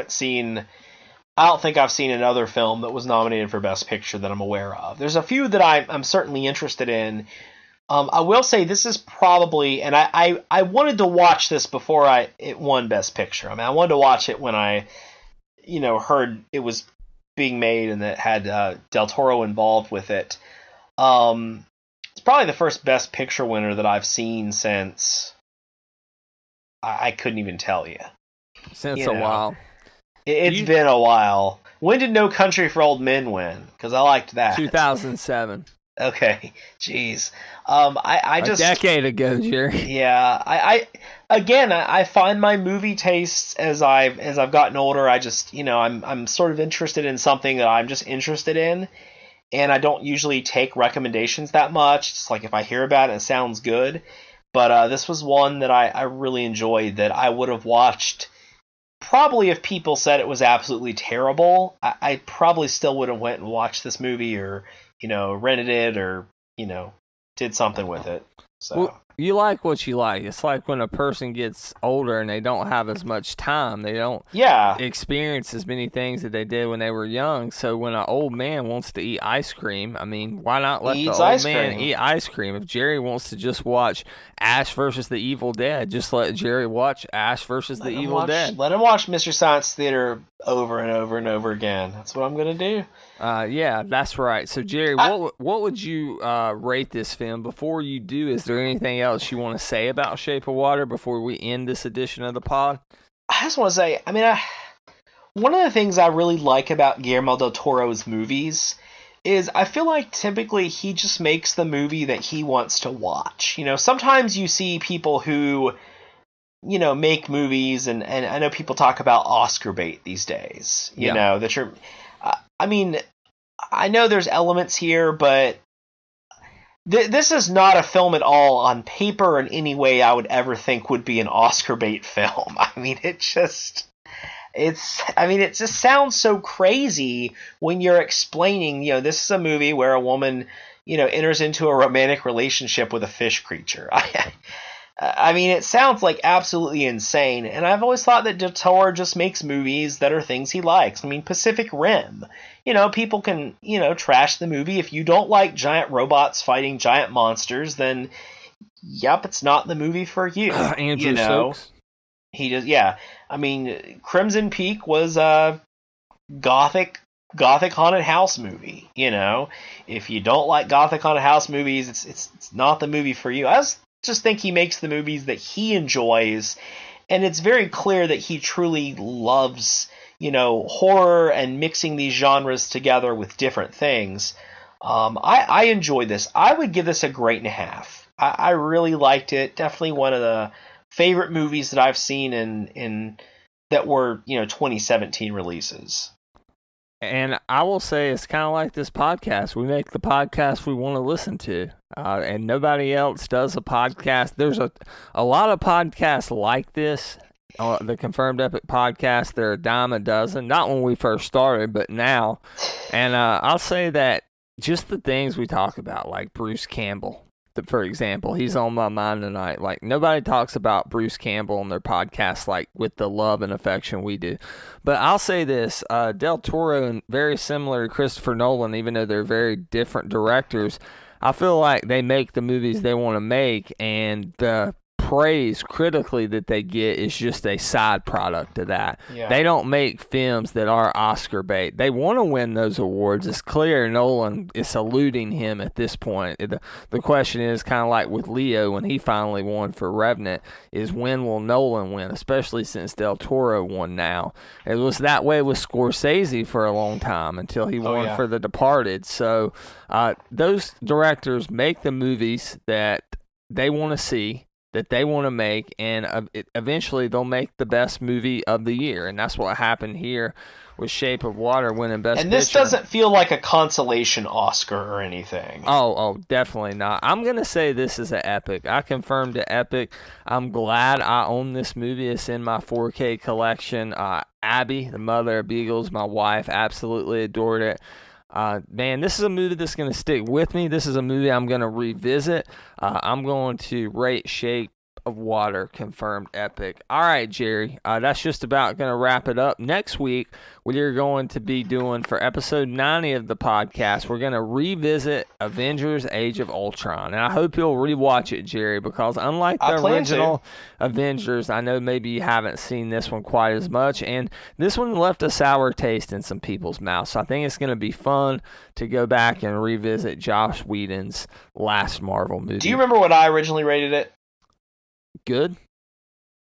don't think I've seen another film that was nominated for Best Picture that I'm aware of. There's a few that I'm certainly interested in. I will say this is probably, and I wanted to watch this before it won Best Picture. I mean, I wanted to watch it when I, heard it was being made and that had Del Toro involved with it. It's probably the first Best Picture winner that I've seen since I couldn't even tell you. Since a while. It's been a while. When did No Country for Old Men win? Because I liked that. 2007. Okay, jeez. I just a decade ago, Jerry. Yeah, I find my movie tastes as I've gotten older. I just I'm sort of interested in something that I'm just interested in, and I don't usually take recommendations that much. It's like if I hear about it, it sounds good. But this was one that I really enjoyed that I would have watched. Probably if people said it was absolutely terrible, I probably still would have went and watched this movie or, rented it or, did something with it. So well, you like what you like. It's like when a person gets older and they don't have as much time. They don't experience as many things that they did when they were young. So when an old man wants to eat ice cream, I mean, why not let the old man eat ice cream? If Jerry wants to just watch Ash versus the Evil Dead, just let Jerry watch Ash versus the Evil Dead. Let him watch Mystery Science Theater over and over and over again. That's what I'm going to do. Yeah, that's right. So, Jerry, what would you rate this film? Before you do, is there anything else you want to say about Shape of Water before we end this edition of the pod? I just want to say, one of the things I really like about Guillermo del Toro's movies is I feel like typically he just makes the movie that he wants to watch. Sometimes you see people who, make movies, and I know people talk about Oscar bait these days, that you're... I know there's elements here, but this is not a film at all on paper in any way I would ever think would be an Oscar bait film. It just sounds so crazy when you're explaining, this is a movie where a woman, enters into a romantic relationship with a fish creature. It sounds like absolutely insane, and I've always thought that Del Toro just makes movies that are things he likes. Pacific Rim. People can, trash the movie. If you don't like giant robots fighting giant monsters, then, yep, it's not the movie for you. Andrew Stokes. He does, yeah. Crimson Peak was a gothic haunted house movie. If you don't like gothic haunted house movies, it's not the movie for you. I just think he makes the movies that he enjoys, and it's very clear that he truly loves, horror and mixing these genres together with different things. I enjoyed this. I would give this a grade and a half. I really liked it. Definitely one of the favorite movies that I've seen in that were 2017 releases. And I will say it's kind of like this podcast. We make the podcast we want to listen to, and nobody else does a podcast. There's a lot of podcasts like this. The Confirmed Epic podcast, they're a dime a dozen. Not when we first started, but now. And I'll say that just the things we talk about, like Bruce Campbell, for example, he's on my mind tonight. Like, nobody talks about Bruce Campbell on their podcast like with the love and affection we do. But I'll say this, Del Toro, and very similar to Christopher Nolan, even though they're very different directors, I feel like they make the movies they want to make, and the praise critically that they get is just a side product of that. Yeah. They don't make films that are Oscar bait. They want to win those awards. It's clear Nolan is saluting him at this point. The question is kind of like with Leo when he finally won for Revenant, is when will Nolan win, especially since Del Toro won now. It was that way with Scorsese for a long time until he won for The Departed. So those directors make the movies that they want to see, that they want to make, and eventually they'll make the best movie of the year. And that's what happened here with Shape of Water winning Best Picture. And this doesn't feel like a consolation Oscar or anything. Oh, definitely not. I'm going to say this is an epic. I confirmed the epic. I'm glad I own this movie. It's in my 4K collection. Abby, the mother of Beagles, my wife, absolutely adored it. Man, this is a movie that's going to stick with me. This is a movie I'm going to revisit. I'm going to rate Shape of Water confirmed epic. All right, Jerry, that's just about going to wrap it up. Next week, we're going to be doing, for episode 90 of the podcast, we're going to revisit Avengers Age of Ultron. And I hope you'll rewatch it, Jerry, because unlike the original Avengers, I know maybe you haven't seen this one quite as much, and this one left a sour taste in some people's mouths. So I think it's going to be fun to go back and revisit Joss Whedon's last Marvel movie. Do you remember what I originally rated it? Good.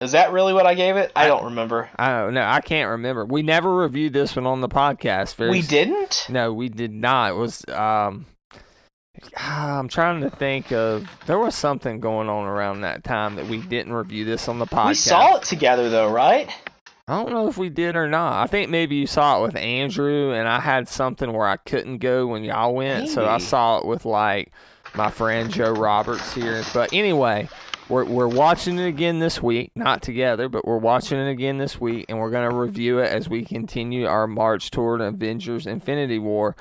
Is that really what I gave it? I don't remember. I don't know. I can't remember. We never reviewed this one on the podcast. We didn't? No, we did not. It was, I'm trying to think of, there was something going on around that time that we didn't review this on the podcast. We saw it together though, right? I don't know if we did or not. I think maybe you saw it with Andrew, and I had something where I couldn't go when y'all went, so I saw it with, like, my friend Joe Roberts here. But anyway, we're watching it again this week. Not together, but we're watching it again this week, and we're going to review it as we continue our march toward Avengers Infinity War.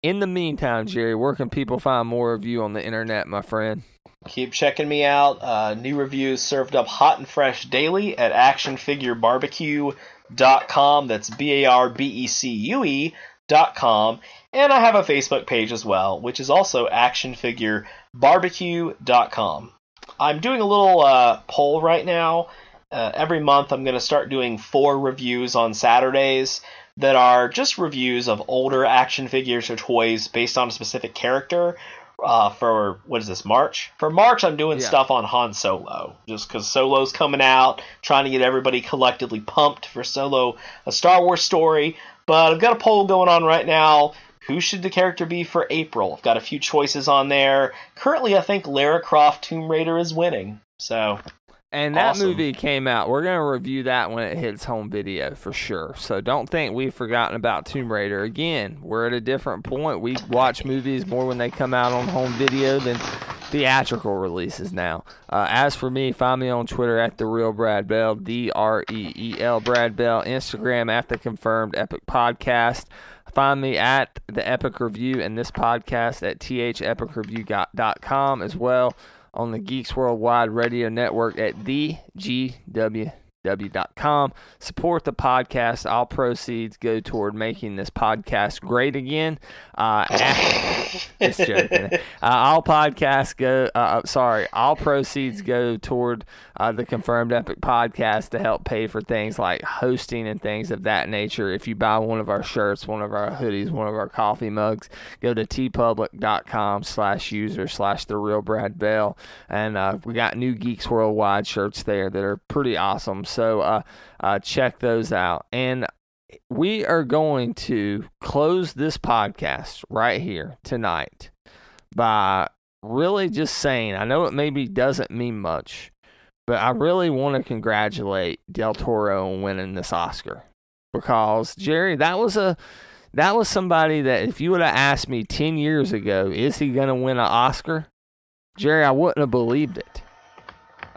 In the meantime, Jerry, where can people find more of you on the internet, my friend? Keep checking me out. New reviews served up hot and fresh daily at actionfigurebarbecue.com. That's BARBECUE.com. And I have a Facebook page as well, which is also actionfigurebarbecue.com. I'm doing a little poll right now. Every month I'm going to start doing 4 reviews on Saturdays that are just reviews of older action figures or toys based on a specific character. For, what is this, March? For March, I'm doing stuff on Han Solo, just because Solo's coming out, trying to get everybody collectively pumped for Solo, a Star Wars story. But I've got a poll going on right now. Who should the character be for April? I've got a few choices on there. Currently, I think Lara Croft Tomb Raider is winning. So, and that movie came out. We're going to review that when it hits home video for sure. So don't think we've forgotten about Tomb Raider. Again, we're at a different point. We watch movies more when they come out on home video than theatrical releases now. As for me, find me on Twitter at @TheRealBradBell, DREEL Brad Bell, Instagram at The Confirmed Epic Podcast. Find me at The Epic Review and this podcast at thepicreview.com, as well on the Geeks Worldwide Radio Network at thegww.com. Support the podcast. All proceeds go toward making this podcast great again. Just joking. All proceeds go toward the Confirmed Epic Podcast to help pay for things like hosting and things of that nature. If you buy one of our shirts, one of our hoodies, one of our coffee mugs, go to tpublic.com/user/TheRealBradBell. And we got new Geeks Worldwide shirts there that are pretty awesome. So check those out. And we are going to close this podcast right here tonight by really just saying, I know it maybe doesn't mean much, but I really want to congratulate Del Toro on winning this Oscar. Because, Jerry, that was somebody that if you would have asked me 10 years ago, is he going to win an Oscar? Jerry, I wouldn't have believed it.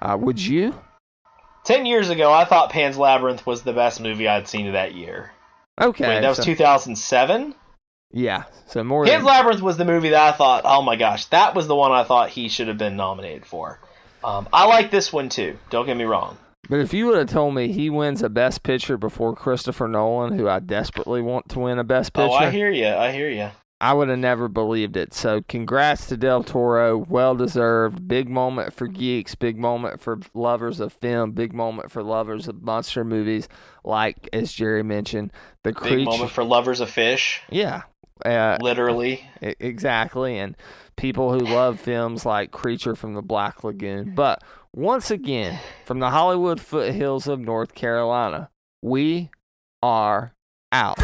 Would you? 10 years ago, I thought Pan's Labyrinth was the best movie I'd seen of that year. Okay. Wait, that was 2007? Yeah, so more Pan's than... Labyrinth was the movie that I thought, oh my gosh, that was the one I thought he should have been nominated for. I like this one too, don't get me wrong. But if you would have told me he wins a Best Picture before Christopher Nolan, who I desperately want to win a Best Picture... Oh, I hear you. I would have never believed it. So congrats to Del Toro. Well-deserved. Big moment for geeks. Big moment for lovers of film. Big moment for lovers of monster movies. Like, as Jerry mentioned, the creature... Big moment for lovers of fish. Yeah. Literally. Exactly. And people who love films like Creature from the Black Lagoon. But once again, from the Hollywood foothills of North Carolina, we are out.